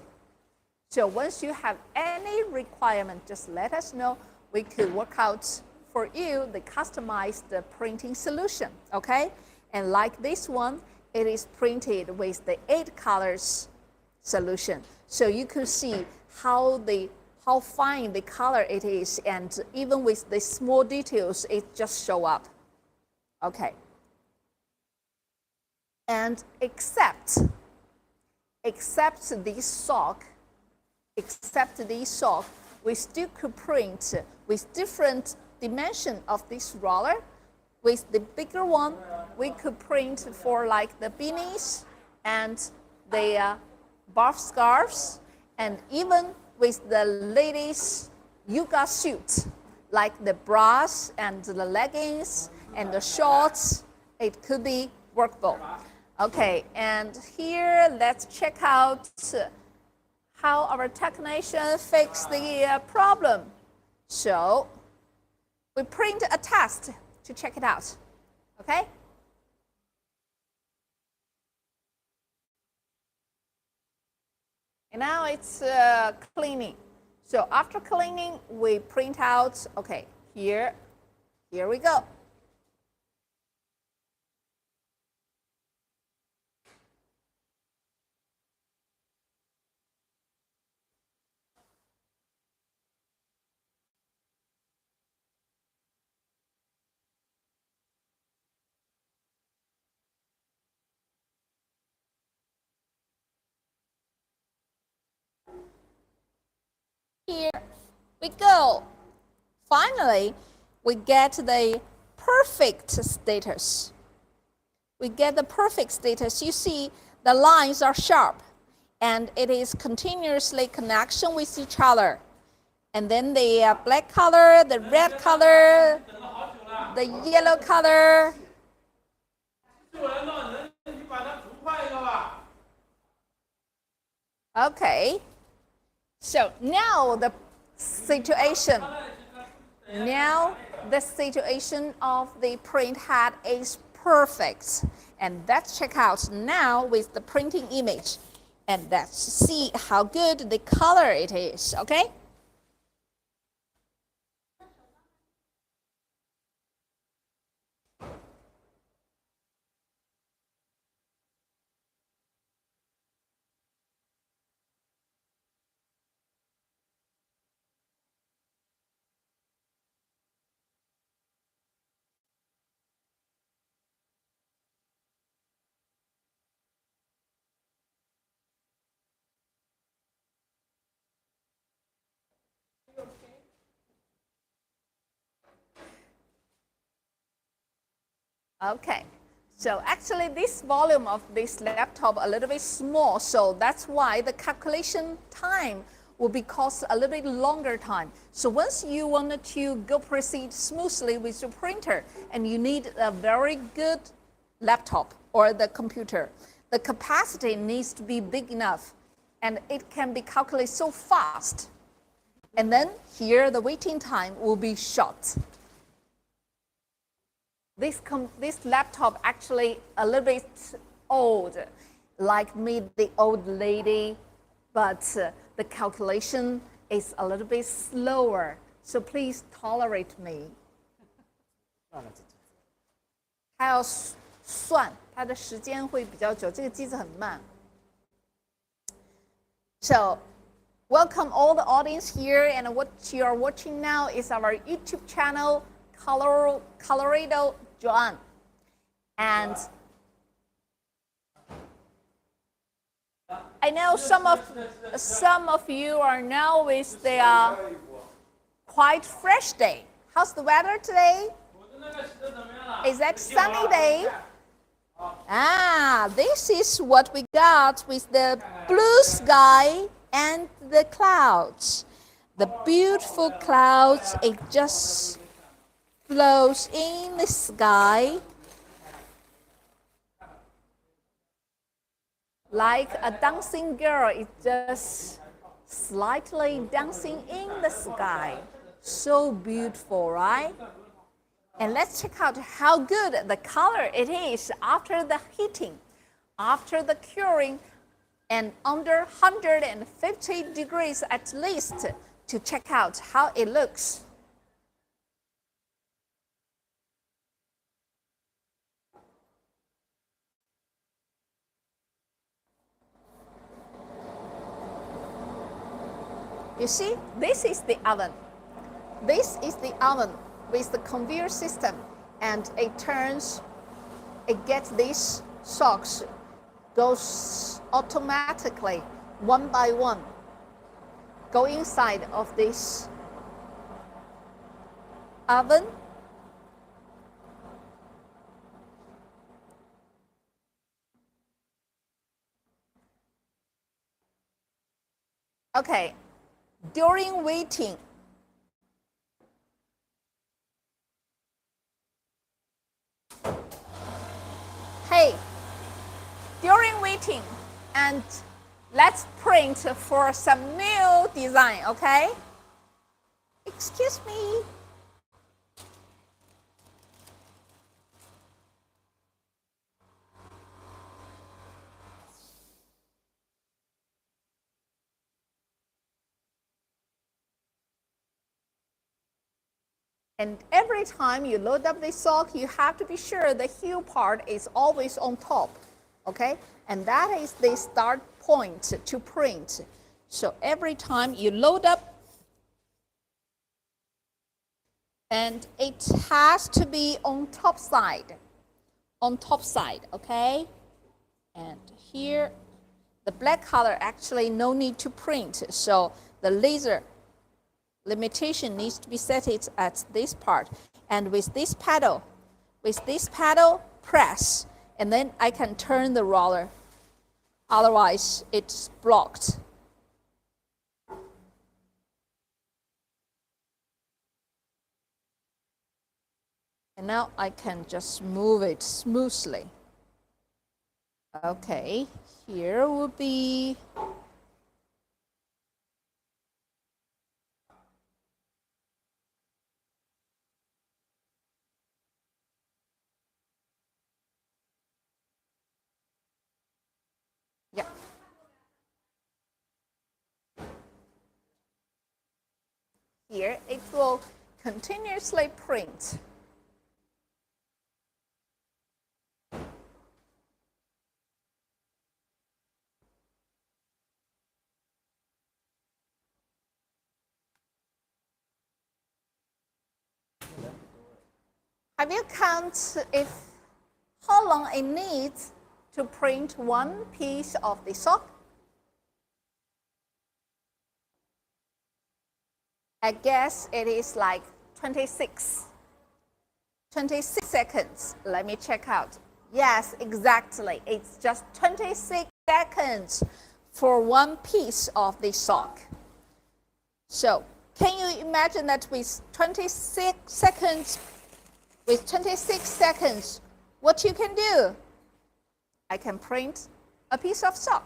So once you have any requirement, just let us know. We could work out for you the customized printing solution, okay? And like this one, it is printed with the 8 colors solution. So you could see how fine the color it is, and even with the small details, it just show up. Okay. And except this sock, we still could print with different dimension of this roller. With the bigger one, we could print for like the beanies and the bath scarves, and even with the ladies' yoga suit, like the bras and the leggings and the shorts, it could be workable. Okay, and here let's check out how our technician fixed the problem. So we print a test to check it out, okay? And now it's cleaning. So after cleaning, we print out, okay, here we go. Here we go. Finally, we get the perfect status. We get the perfect status. You see, the lines are sharp, and it is continuously connection with each other. And then the black color, the red color, the yellow color. Okay. So now the situation of the print head is perfect. And let's check out now with the printing image. And let's see how good the color it is, okay? Okay, so actually this volume of this laptop a little bit small, so that's why the calculation time will be cost a little bit longer time. So once you wanted to go proceed smoothly with your printer and you need a very good laptop or the computer, the capacity needs to be big enough and it can be calculated so fast. And then here the waiting time will be short. This laptop actually a little bit old, like me, the old lady, but the calculation is a little bit slower. So please tolerate me. 它要算，它的时间会比较久，这个机子很慢。So, welcome all the audience here, and what you are watching now is our YouTube channel, Colorido Joan. And I know some of you are now with the quite fresh day. How's the weather today? Is that sunny day? This is what we got with the blue sky and the clouds. The beautiful clouds, it just flows in the sky like a dancing girl. It just slightly dancing in the sky. So beautiful, right? And let's check out how good the color it is after the heating, after the curing, and under 150 degrees at least to check out how it looks. You see, this is the oven. This is the oven with the conveyor system, and it turns, it gets these socks, goes automatically one by one, go inside of this oven. Okay, during waiting, during waiting, and let's print for some new design, okay? Excuse me. And every time you load up this sock, you have to be sure the heel part is always on top, okay? And that is the start point to print. So every time you load up, and it has to be on top side, okay? And here, the black color actually no need to print, so the laser limitation needs to be set it at this part. And with this paddle, press, and then I can turn the roller. Otherwise, it's blocked. And now I can just move it smoothly. Okay, here will be here it will continuously print. Have you counted how long it needs to print one piece of the sock? I guess it is like 26 26 seconds. Let me check out. Yes, exactly. It's just 26 seconds for one piece of the sock. So, can you imagine that with 26 seconds, what you can do? I can print a piece of sock.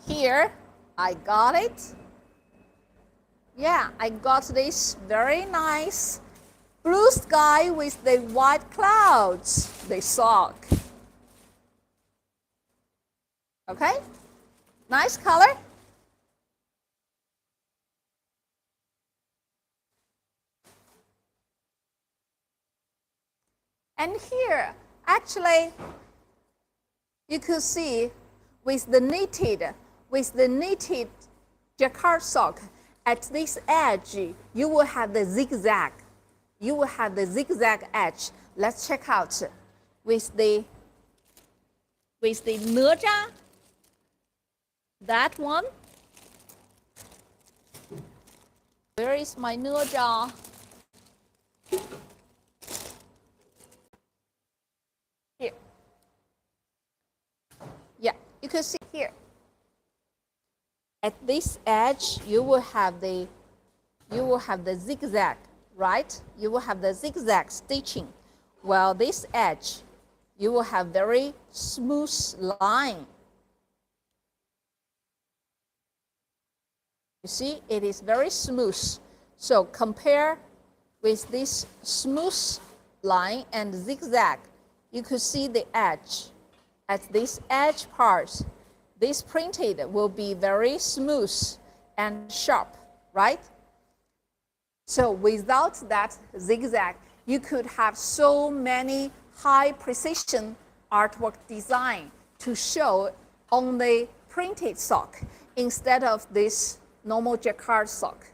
Here, I got it. Yeah, I got this very nice blue sky with the white clouds, the sock. Okay, nice color. And here, actually, you could see with the knitted jacquard sock, at this edge, you will have the zigzag. You will have the zigzag edge. Let's check out with the哪吒, that one. Where is my哪吒? Here. Yeah, you can see here. At this edge, you will have the zigzag, right? You will have the zigzag stitching. While this edge, you will have very smooth line. You see, it is very smooth. So compare with this smooth line and zigzag, you could see the edge. At this edge part, this printed will be very smooth and sharp, right? So without that zigzag, you could have so many high precision artwork design to show on the printed sock instead of this normal jacquard sock.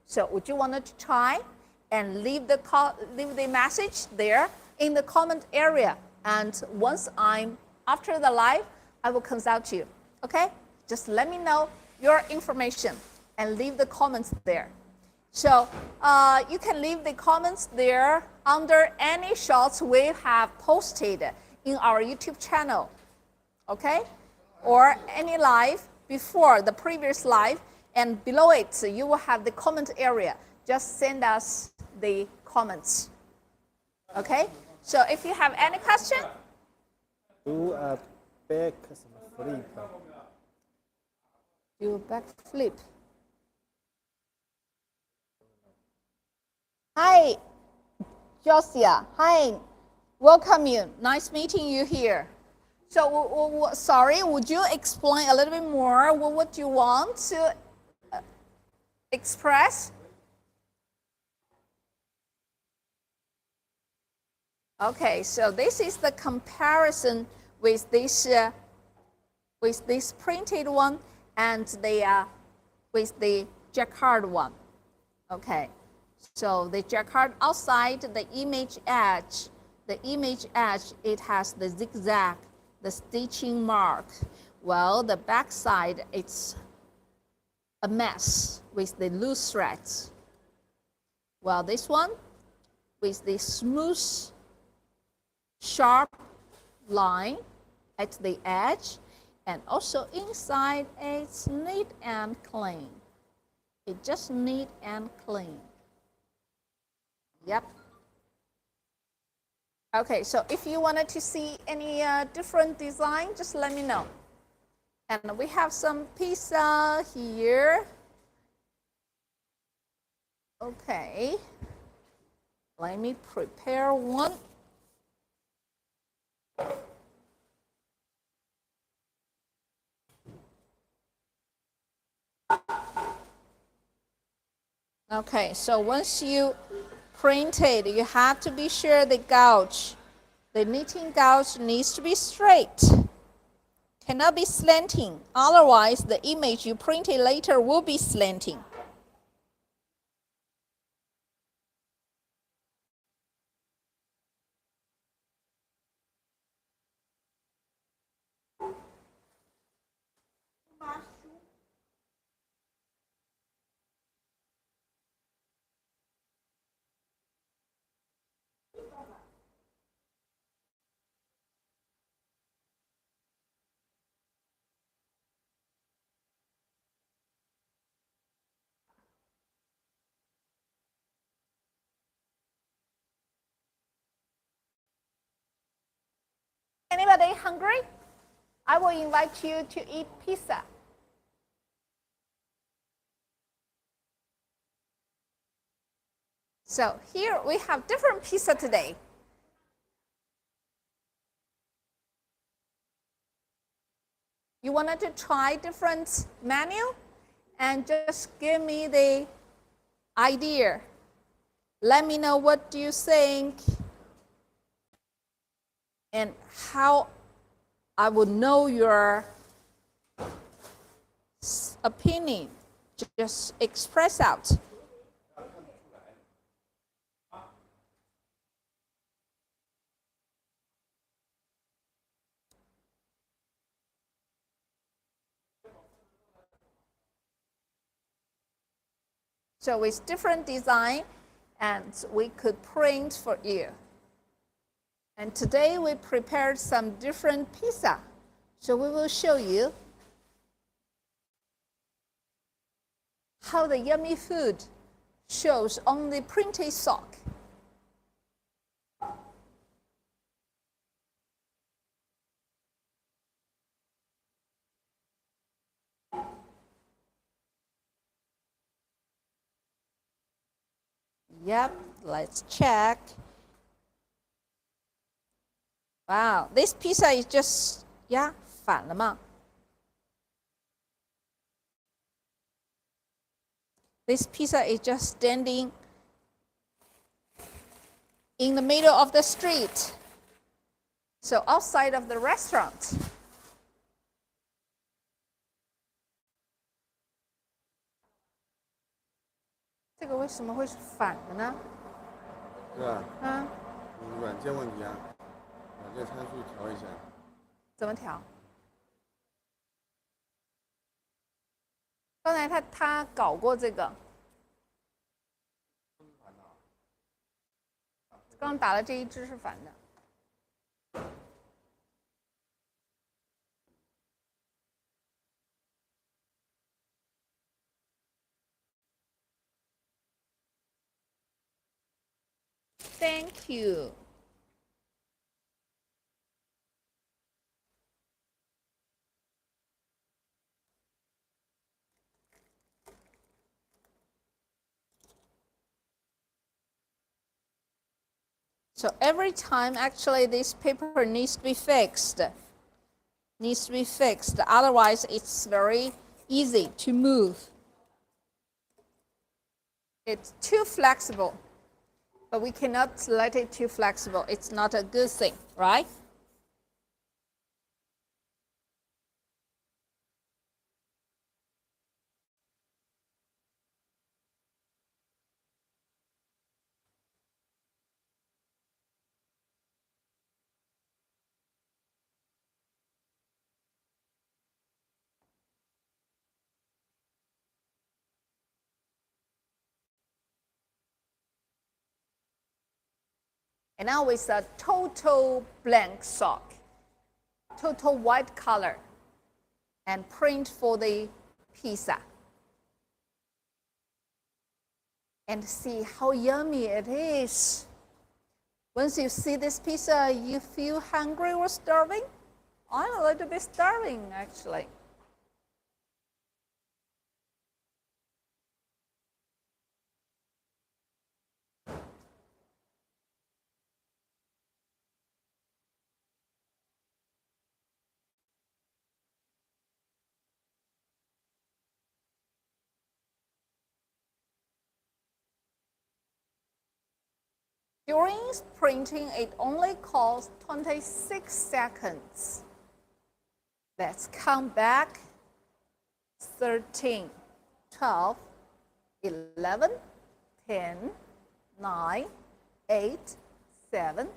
So would you want to try and leave the message there in the comment area, and once after the live, I will consult you. Okay, just let me know your information and leave the comments there. So you can leave the comments there under any shots we have posted in our YouTube channel, okay? Or any live before the previous live, and below it you will have the comment area. Just send us the comments, okay? So if you have any question, do a back flip. Do back flip. Hi, Josia. Hi, welcome you. Nice meeting you here. So, sorry, would you explain a little bit more what you want to express? Okay, so this is the comparison with this printed one and with the jacquard one. Okay, so the jacquard outside the image edge, it has the zigzag, the stitching mark, while the back side it's a mess with the loose threads. While this one with the smooth, sharp line at the edge, and also inside it's neat and clean. It just neat and clean. Yep. Okay, so if you wanted to see any different design, just let me know. And we have some pizza here. Okay, let me prepare one. Okay, so once you print it, you have to be sure the gouge, the knitting gouge needs to be straight. Cannot be slanting, otherwise the image you printed later will be slanting. Anybody hungry? I will invite you to eat pizza. So here we have different pizza today. You wanted to try different menu and just give me the idea. Let me know what do you think and how I would know your opinion. Just express out. So it's different design and we could print for you. And today we prepared some different pizza. So we will show you how the yummy food shows on the printed sock. Yep, let's check. Wow, this pizza is just, yeah, 反了吗? This pizza is just standing in the middle of the street. So outside of the restaurant. This 为什么会是反的呢？是啊。软件问题啊，软件参数调一下。怎么调？刚才他搞过这个，刚打的这一只是反的。Thank you. So every time, actually, this paper needs to be fixed. Otherwise, it's very easy to move. It's too flexible, but we cannot let it too flexible. It's not a good thing, right? And now it's a total blank sock, total white color, and print for the pizza. And see how yummy it is. Once you see this pizza, you feel hungry or starving? I'm a little bit starving, actually. During printing, it only costs 26 seconds. Let's count back. 13, 12, 11, 10, 9, 8, 7,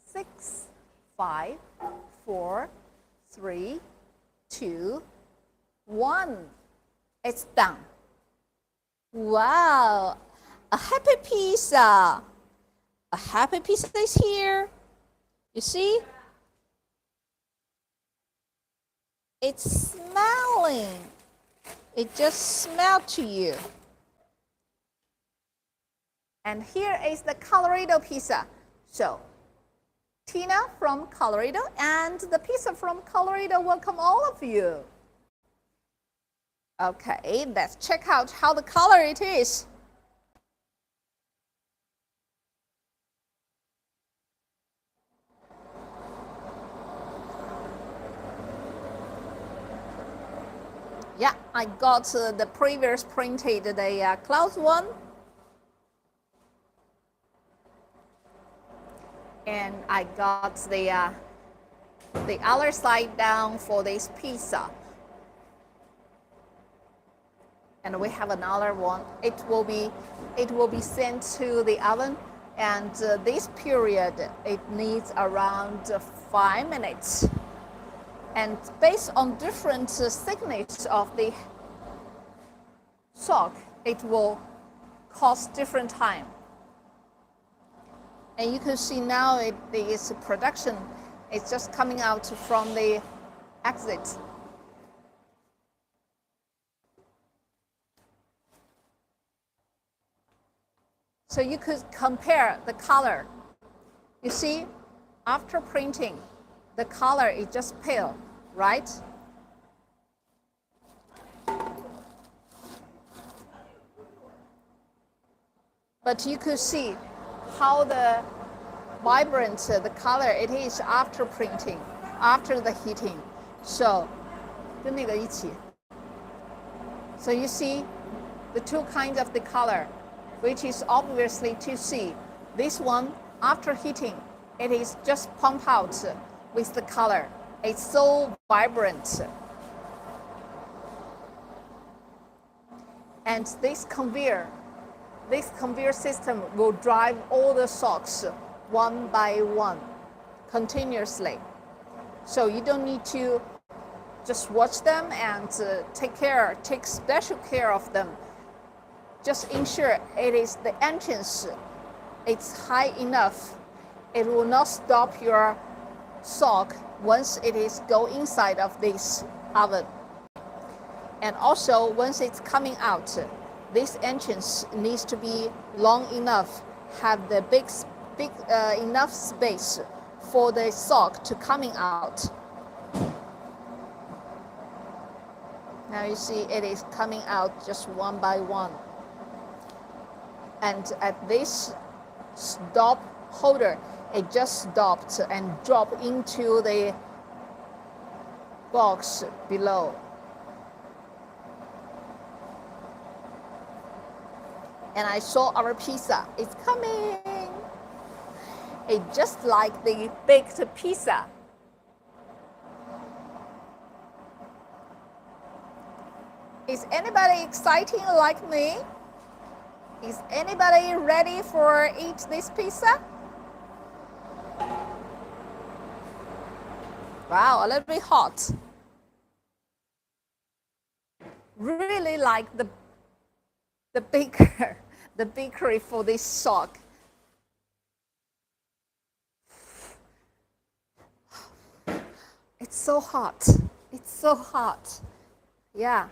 6, 5, 4, 3, 2, 1. It's done. Wow, a happy pizza. A happy pizza is here. You see? It's smelling. It just smelled to you. And here is the Colorido pizza. So Tina from Colorido, and the pizza from Colorido. Welcome all of you. Okay, let's check out how the color it is. Yeah, I got the previous printed, the cloud one. And I got the other side down for this pizza. And we have another one. It will be sent to the oven, and this period it needs around 5 minutes. And based on different thickness of the sock, it will cost different time. And you can see now it is production. It's just coming out from the exit. So you could compare the color. You see, after printing, the color is just pale, right? But you could see how the vibrant the color it is after printing, after the heating. So, 跟那个一起. So you see the two kinds of the color, which is obviously to see. This one, after heating, it is just pump out with the color. It's so vibrant. And this conveyor system will drive all the socks one by one, continuously. So you don't need to just watch them and take special care of them. Just ensure it is the entrance, it's high enough. It will not stop your sock once it is go inside of this oven. And also once it's coming out, this entrance needs to be long enough, have the big enough space for the sock to coming out. Now you see it is coming out just one by one. And at this stop holder, it just stopped and dropped into the box below. And I saw our pizza. It's coming. It's just like the baked pizza. Is anybody excited like me? Is anybody ready for eat this pizza? Wow, a little bit hot. Really like the bakery for this sock. It's so hot. It's so hot. Yeah.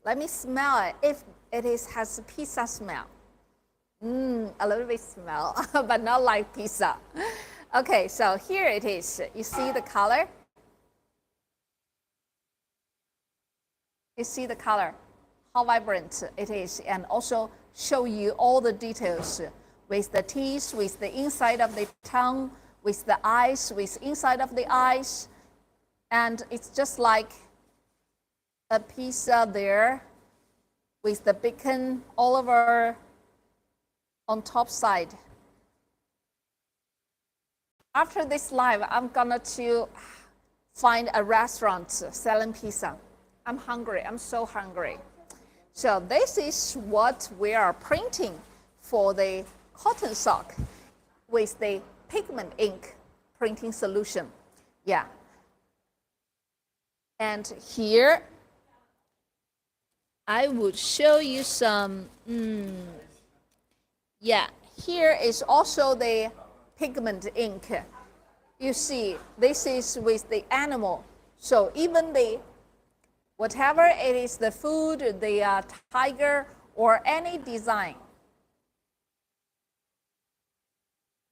Let me smell it. If it has a pizza smell. A little bit smell, but not like pizza. Okay, so here it is. You see the color? You see the color? How vibrant it is, and also show you all the details with the teeth, with the inside of the tongue, with the eyes, with inside of the eyes. And it's just like a pizza there with the bacon all over on top side. After this live, I'm gonna to find a restaurant selling pizza. I'm hungry, I'm so hungry. So this is what we are printing for the cotton sock with the pigment ink printing solution. Yeah. And here, I would show you some, yeah, here is also the pigment ink. You see, this is with the animal. So even the whatever it is, the food, the tiger, or any design.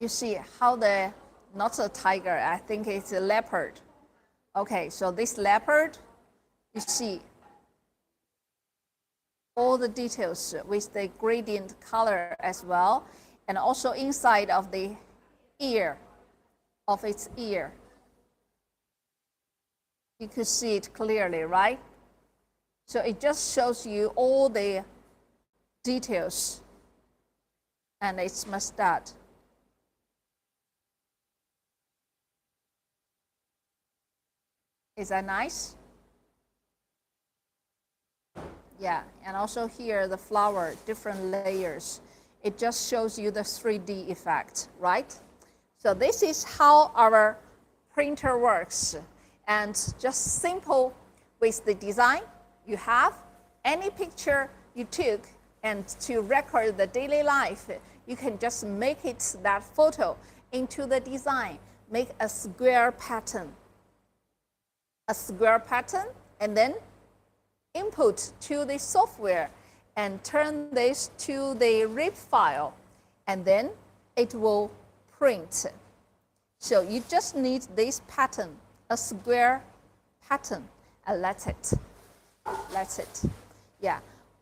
You see how the not a tiger, I think it's a leopard. Okay, so this leopard, you see all the details with the gradient color as well, and also inside of the ear, of its ear. You could see it clearly, right? So it just shows you all the details and its mustache. Is that nice? Yeah, and also here the flower, different layers. It just shows you the 3D effect, right? So this is how our printer works. And just simple with the design you have, any picture you took and to record the daily life, you can just make it, that photo, into the design. Make a square pattern. A square pattern, and then input to the software and turn this to the RIP file, and then it will print. So you just need this pattern, a square pattern, and that's it. That's it. Yeah.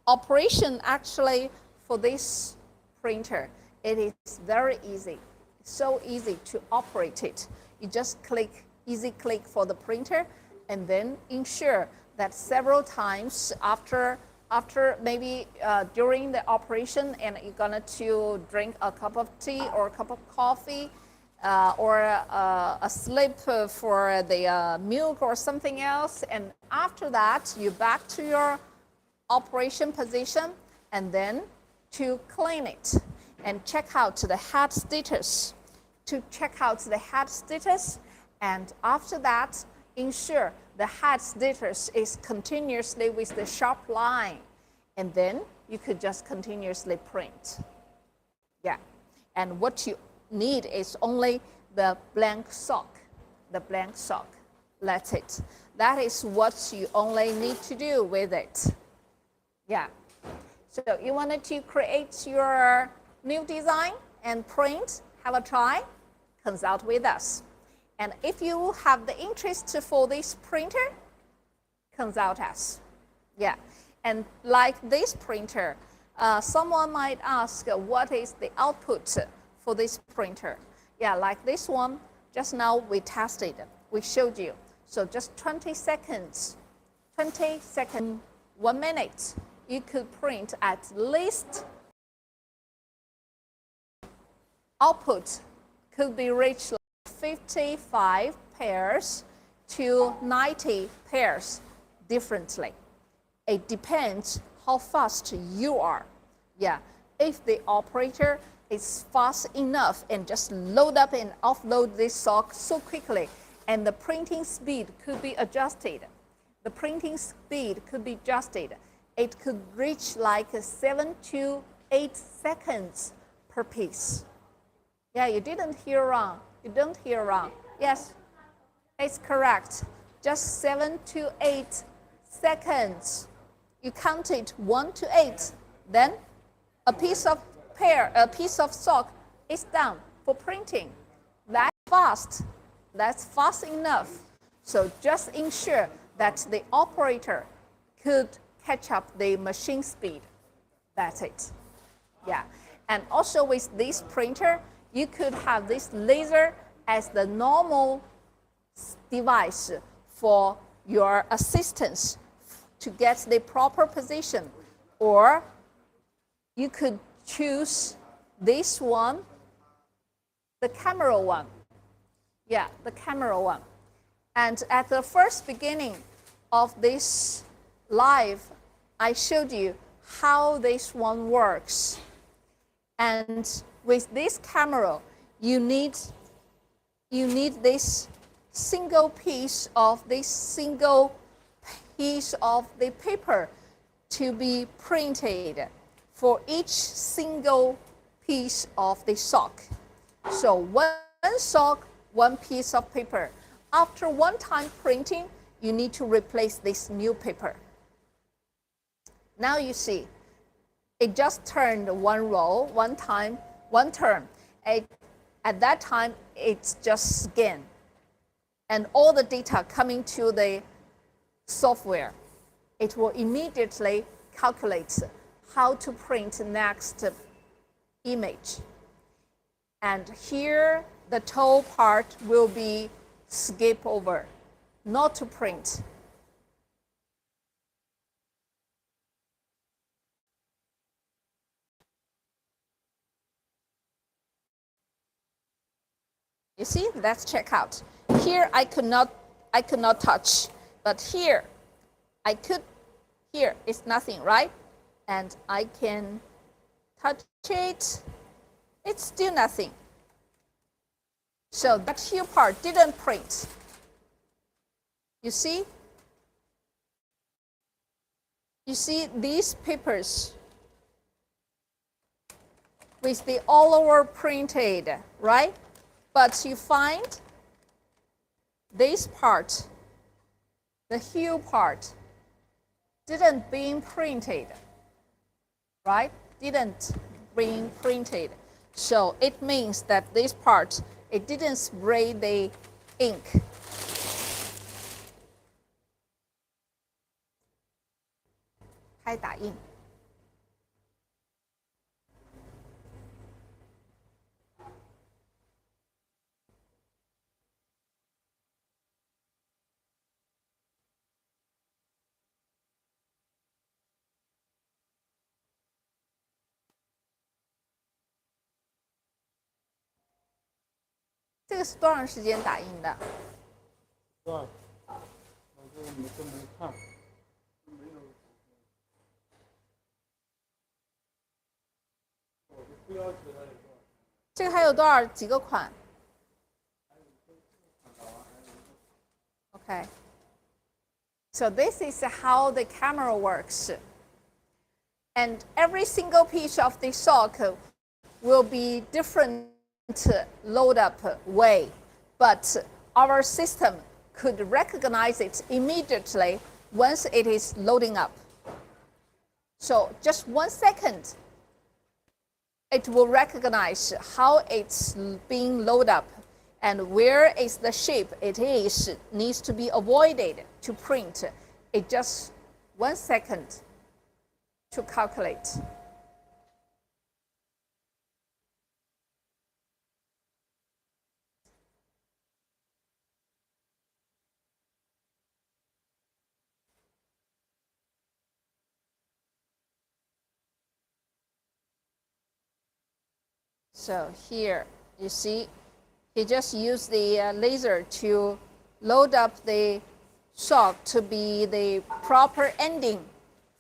Operation actually for this printer, it is very easy. So easy to operate it. You just click, easy click for the printer, and then ensure that several times after maybe during the operation, and you're gonna to drink a cup of tea or a cup of coffee, or a slip for the milk or something else, and after that you back to your operation position, and then to clean it and check out the head status. To check out the head status, and after that ensure the head status is continuously with the sharp line, and then you could just continuously print. Yeah, and what you need is only the blank sock. The blank sock. That's it. That is what you only need to do with it. Yeah. So you wanted to create your new design and print, have a try, consult with us. And if you have the interest for this printer, consult us. Yeah. And like this printer, someone might ask, what is the output for this printer? Yeah, like this one, just now we tested, we showed you. So just 20 seconds, 1 minute, you could print at least, output could be reached like 55 pairs to 90 pairs differently. It depends how fast you are. Yeah, if the operator is fast enough and just load up and offload this sock so quickly, and the printing speed could be adjusted. The printing speed could be adjusted. It could reach like 7 to 8 seconds per piece. Yeah, you didn't hear wrong. You don't hear wrong. Yes, it's correct. Just 7 to 8 seconds. You count it 1 to 8. Then a piece of sock is done for printing. That's fast. That's fast enough. So just ensure that the operator could catch up the machine speed. That's it. Yeah. And also with this printer, you could have this laser as the normal device for your assistance to get the proper position. Or you could choose this one, the camera one. Yeah, the camera one. And at the first beginning of this live, I showed you how this one works. And with this camera, you need this single piece of the paper to be printed for each single piece of the sock. So one sock, one piece of paper. After one time printing, you need to replace this new paper. Now you see, it just turned one row, one time, one turn. At that time, it's just scan. And all the data coming to the software, it will immediately calculate how to print next image. And here, the toe part will be skip over, not to print. You see, let's check out. Here I could not touch, but here I could. Here is nothing, right? And I can touch it. It's still nothing. So that here part didn't print. You see? You see these papers with the all over printed, right? But you find this part, the heel part, didn't being printed, right? Didn't being printed. So it means that this part, it didn't spray the ink.开打印。这个是多长时间打印的？多少？我这个都没看，没有。我的不要求它有多少？这个还有多少几个款 ？Okay. So this is how the camera works. And every single piece of the sock will be different load up way, but our system could recognize it immediately once it is loading up. So just 1 second, it will recognize how it's being loaded up and where is the shape it is needs to be avoided to print. It just 1 second to calculate. So here, you see, he just used the laser to load up the sock to be the proper ending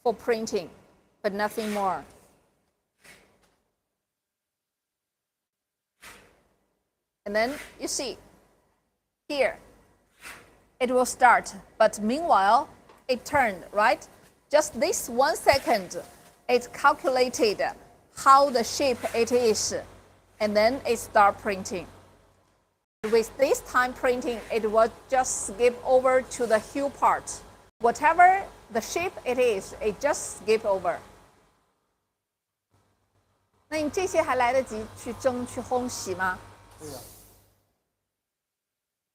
for printing, but nothing more. And then you see, here, it will start, but meanwhile, it turned, right? Just this 1 second, it calculated how the shape it is, and then it start printing. With this time printing, it will just skip over to the hue part. Whatever the shape it is, it just skip over. 那你这些还来得及去蒸、去烘、洗吗？对呀。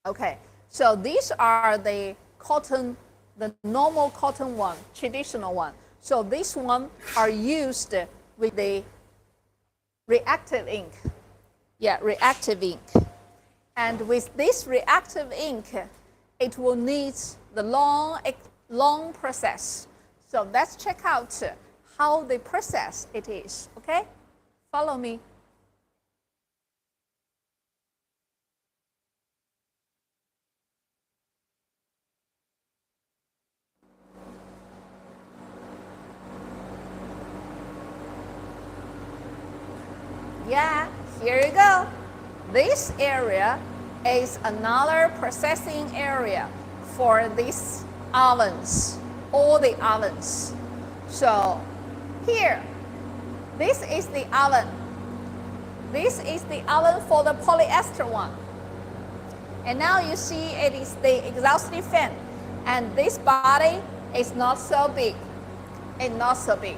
Okay, so these are the cotton, the normal cotton one, traditional one. So this one are used with the reactive ink. Yeah, reactive ink. And with this reactive ink, it will need the long process. So let's check out how the process it is, okay? Follow me. Yeah, here you go. This area is another processing area for these ovens, all the ovens. So here, this is the oven. This is the oven for the polyester one. And now you see it is the exhaustive fan. And this body is not so big. It's not so big.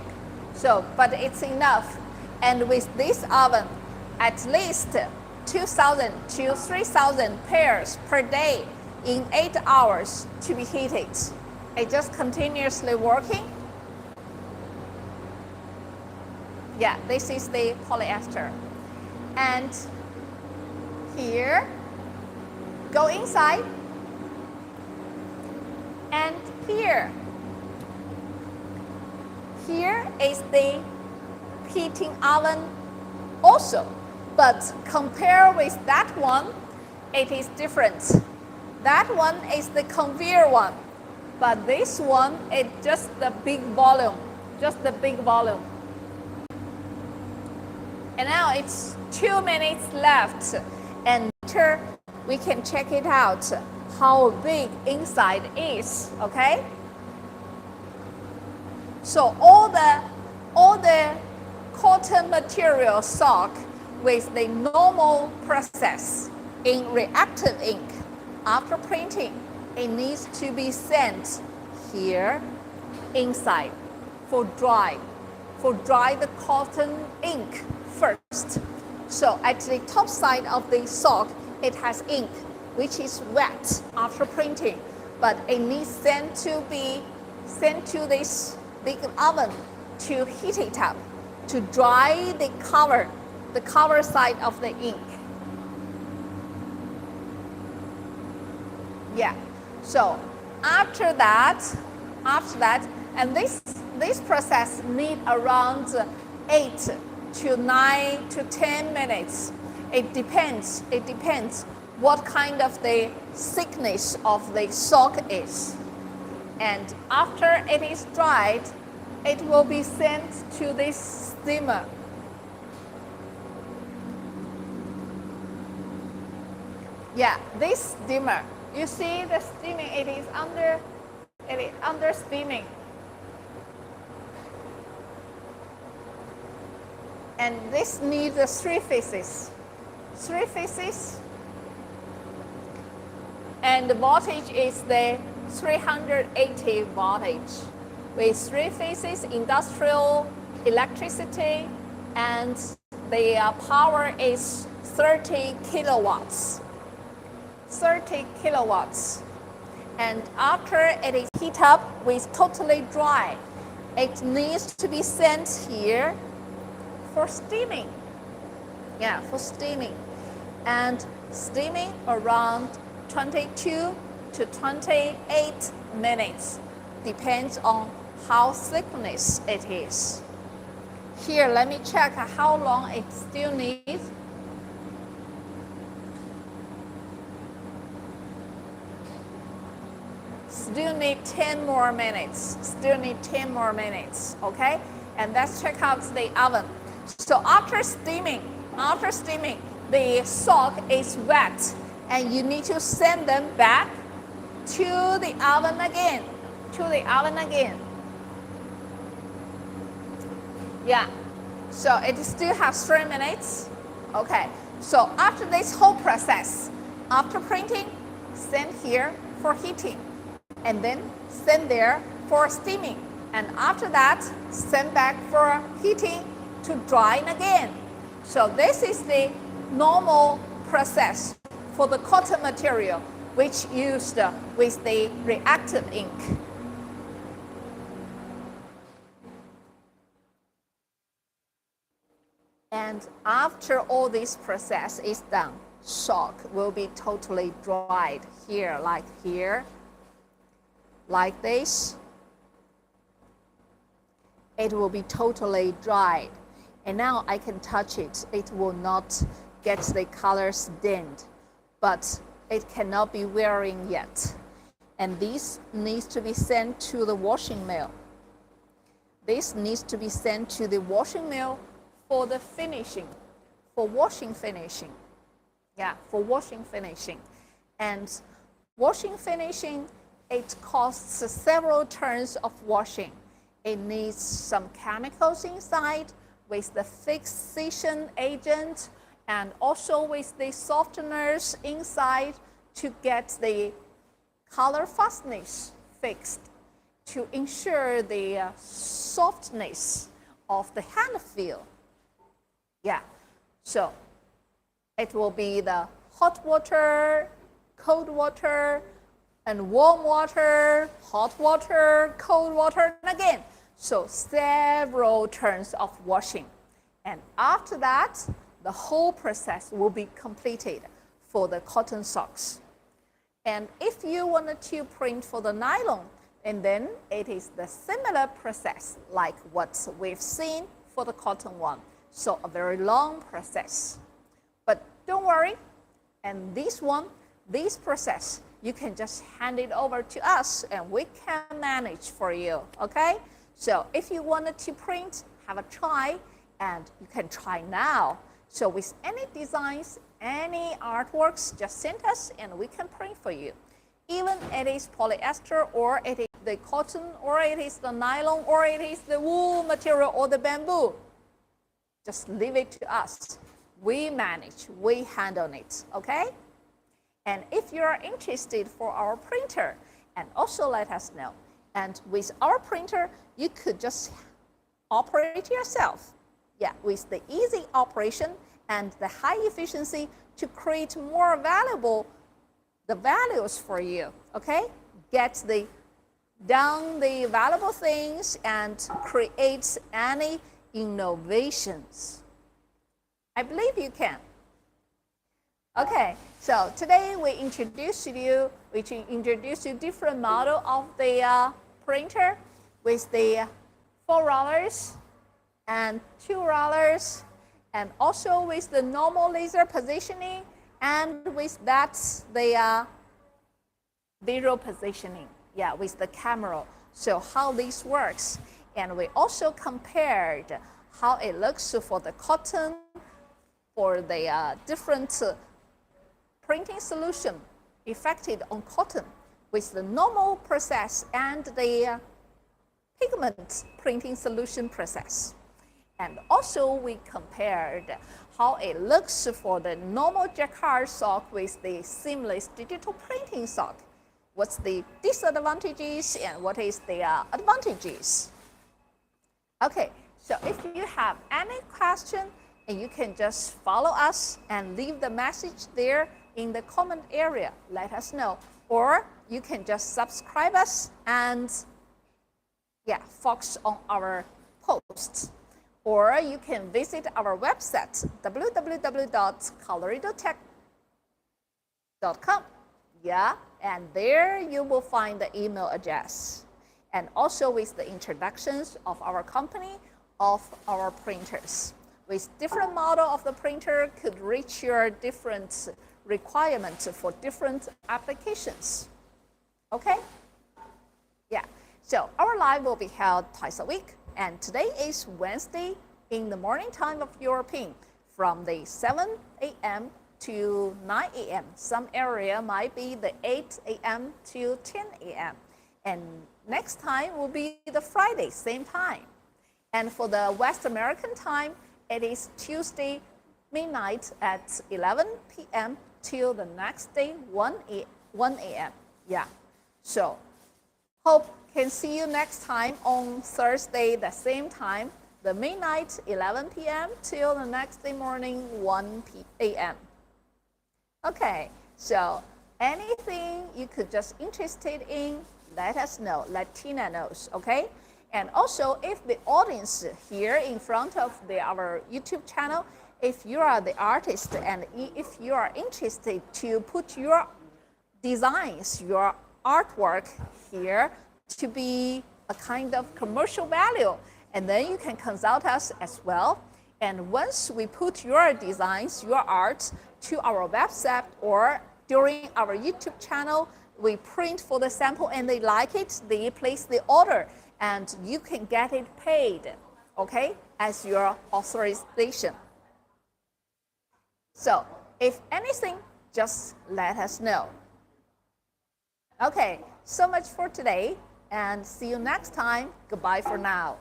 So, but it's enough. And with this oven, at least 2,000 to 3,000 pairs per day in 8 hours to be heated. It's just continuously working. Yeah, this is the polyester. And here, go inside. And here is the heating oven also. But compare with that one, it is different. That one is the conveyor one. But this one is just the big volume. Just the big volume. And now it's 2 minutes left. And later we can check it out how big inside is, okay? So all the cotton material soak with the normal process in reactive ink. After printing, it needs to be sent here inside for dry the cotton ink first. So at the top side of the sock, it has ink, which is wet after printing, but it needs sent to this big oven to heat it up, to dry the cover side of the ink. Yeah. So after that, and this process need around 8 to 9 to 10 minutes. It depends what kind of the thickness of the sock is. And after it is dried, it will be sent to this steamer. Yeah, this steamer. You see the steaming, it is under steaming. And this needs 3 phases. 3 phases. And the voltage is the 380 voltage. With 3 phases, industrial electricity, and the power is 30 kilowatts. 30 kilowatts. And after it is heated up with totally dry, it needs to be sent here for steaming. Yeah, for steaming. And steaming around 22 to 28 minutes. Depends on how thickness it is. Here, let me check how long it still needs. Still need 10 more minutes. Still need 10 more minutes, okay? And let's check out the oven. So after steaming, the sock is wet, and you need to send them back to the oven again. Yeah. So it still has 3 minutes. Okay. So after this whole process, after printing, send here for heating, and then send there for steaming, and after that send back for heating to drying again. So this is the normal process for the cotton material, which used with the reactive ink. And after all this process is done, sock will be totally dried here, like this. It will be totally dried. And now I can touch it. It will not get the color stained, but it cannot be wearing yet. And this needs to be sent to the washing mill. This needs to be sent to the washing mill for the finishing, for washing finishing. Yeah, for washing finishing. And washing finishing, it costs several turns of washing. It needs some chemicals inside with the fixation agent, and also with the softeners inside to get the color fastness fixed, to ensure the softness of the hand feel. Yeah, so It will be the hot water, cold water, and warm water, hot water, cold water, and again. So several turns of washing. And after that, the whole process will be completed for the cotton socks. And if you wanted to print for the nylon, and then it is the similar process like what we've seen for the cotton one. So a very long process. But don't worry, and this process, you can just hand it over to us and we can manage for you, okay? So if you wanted to print, have a try, and you can try now. So with any designs, any artworks, just send us and we can print for you. Even it is polyester, or it is the cotton, or it is the nylon, or it is the wool material or the bamboo, just leave it to us. We manage, we handle it, okay? And if you are interested for our printer, and also let us know. And with our printer, you could just operate yourself. Yeah, with the easy operation and the high efficiency to create more valuable the values for you, okay? Get down the valuable things and create any innovations. I believe you can. Okay, so today we introduced you different model of the printer with the 4 rollers and 2 rollers, and also with the normal laser positioning, and with that the visual positioning, yeah, with the camera. So how this works, and we also compared how it looks for the cotton, for the different printing solution effected on cotton with the normal process and the pigment printing solution process. And also we compared how it looks for the normal jacquard sock with the seamless digital printing sock. What's the disadvantages and what is the advantages? Okay, so if you have any question, and you can just follow us and leave the message there in the comment area, let us know. Or you can just subscribe us and focus on our posts. Or you can visit our website, www.coloridotech.com. Yeah, and there you will find the email address. And also with the introductions of our company, of our printers. With different model of the printer could reach your different requirements for different applications. Okay? Yeah. So our live will be held twice a week, and today is Wednesday in the morning time of European, from the 7 a.m. to 9 a.m. Some area might be the 8 a.m. to 10 a.m. And next time will be the Friday, same time. And for the West American time, it is Tuesday midnight at 11 p.m. till the next day 1 a.m. Yeah. So hope can see you next time on Thursday the same time, the midnight 11 p.m. till the next day morning 1 a.m. Okay. So anything you could just interested in, let us know. Let Tina knows. Okay. And also, if the audience here in front of our YouTube channel, if you are the artist and if you are interested to put your designs, your artwork here to be a kind of commercial value, and then you can consult us as well. And once we put your designs, your art to our website or during our YouTube channel, we print for the sample and they like it, they place the order, and you can get it paid, okay, as your authorization. So if anything, just let us know. Okay, so much for today, and see you next time. Goodbye for now.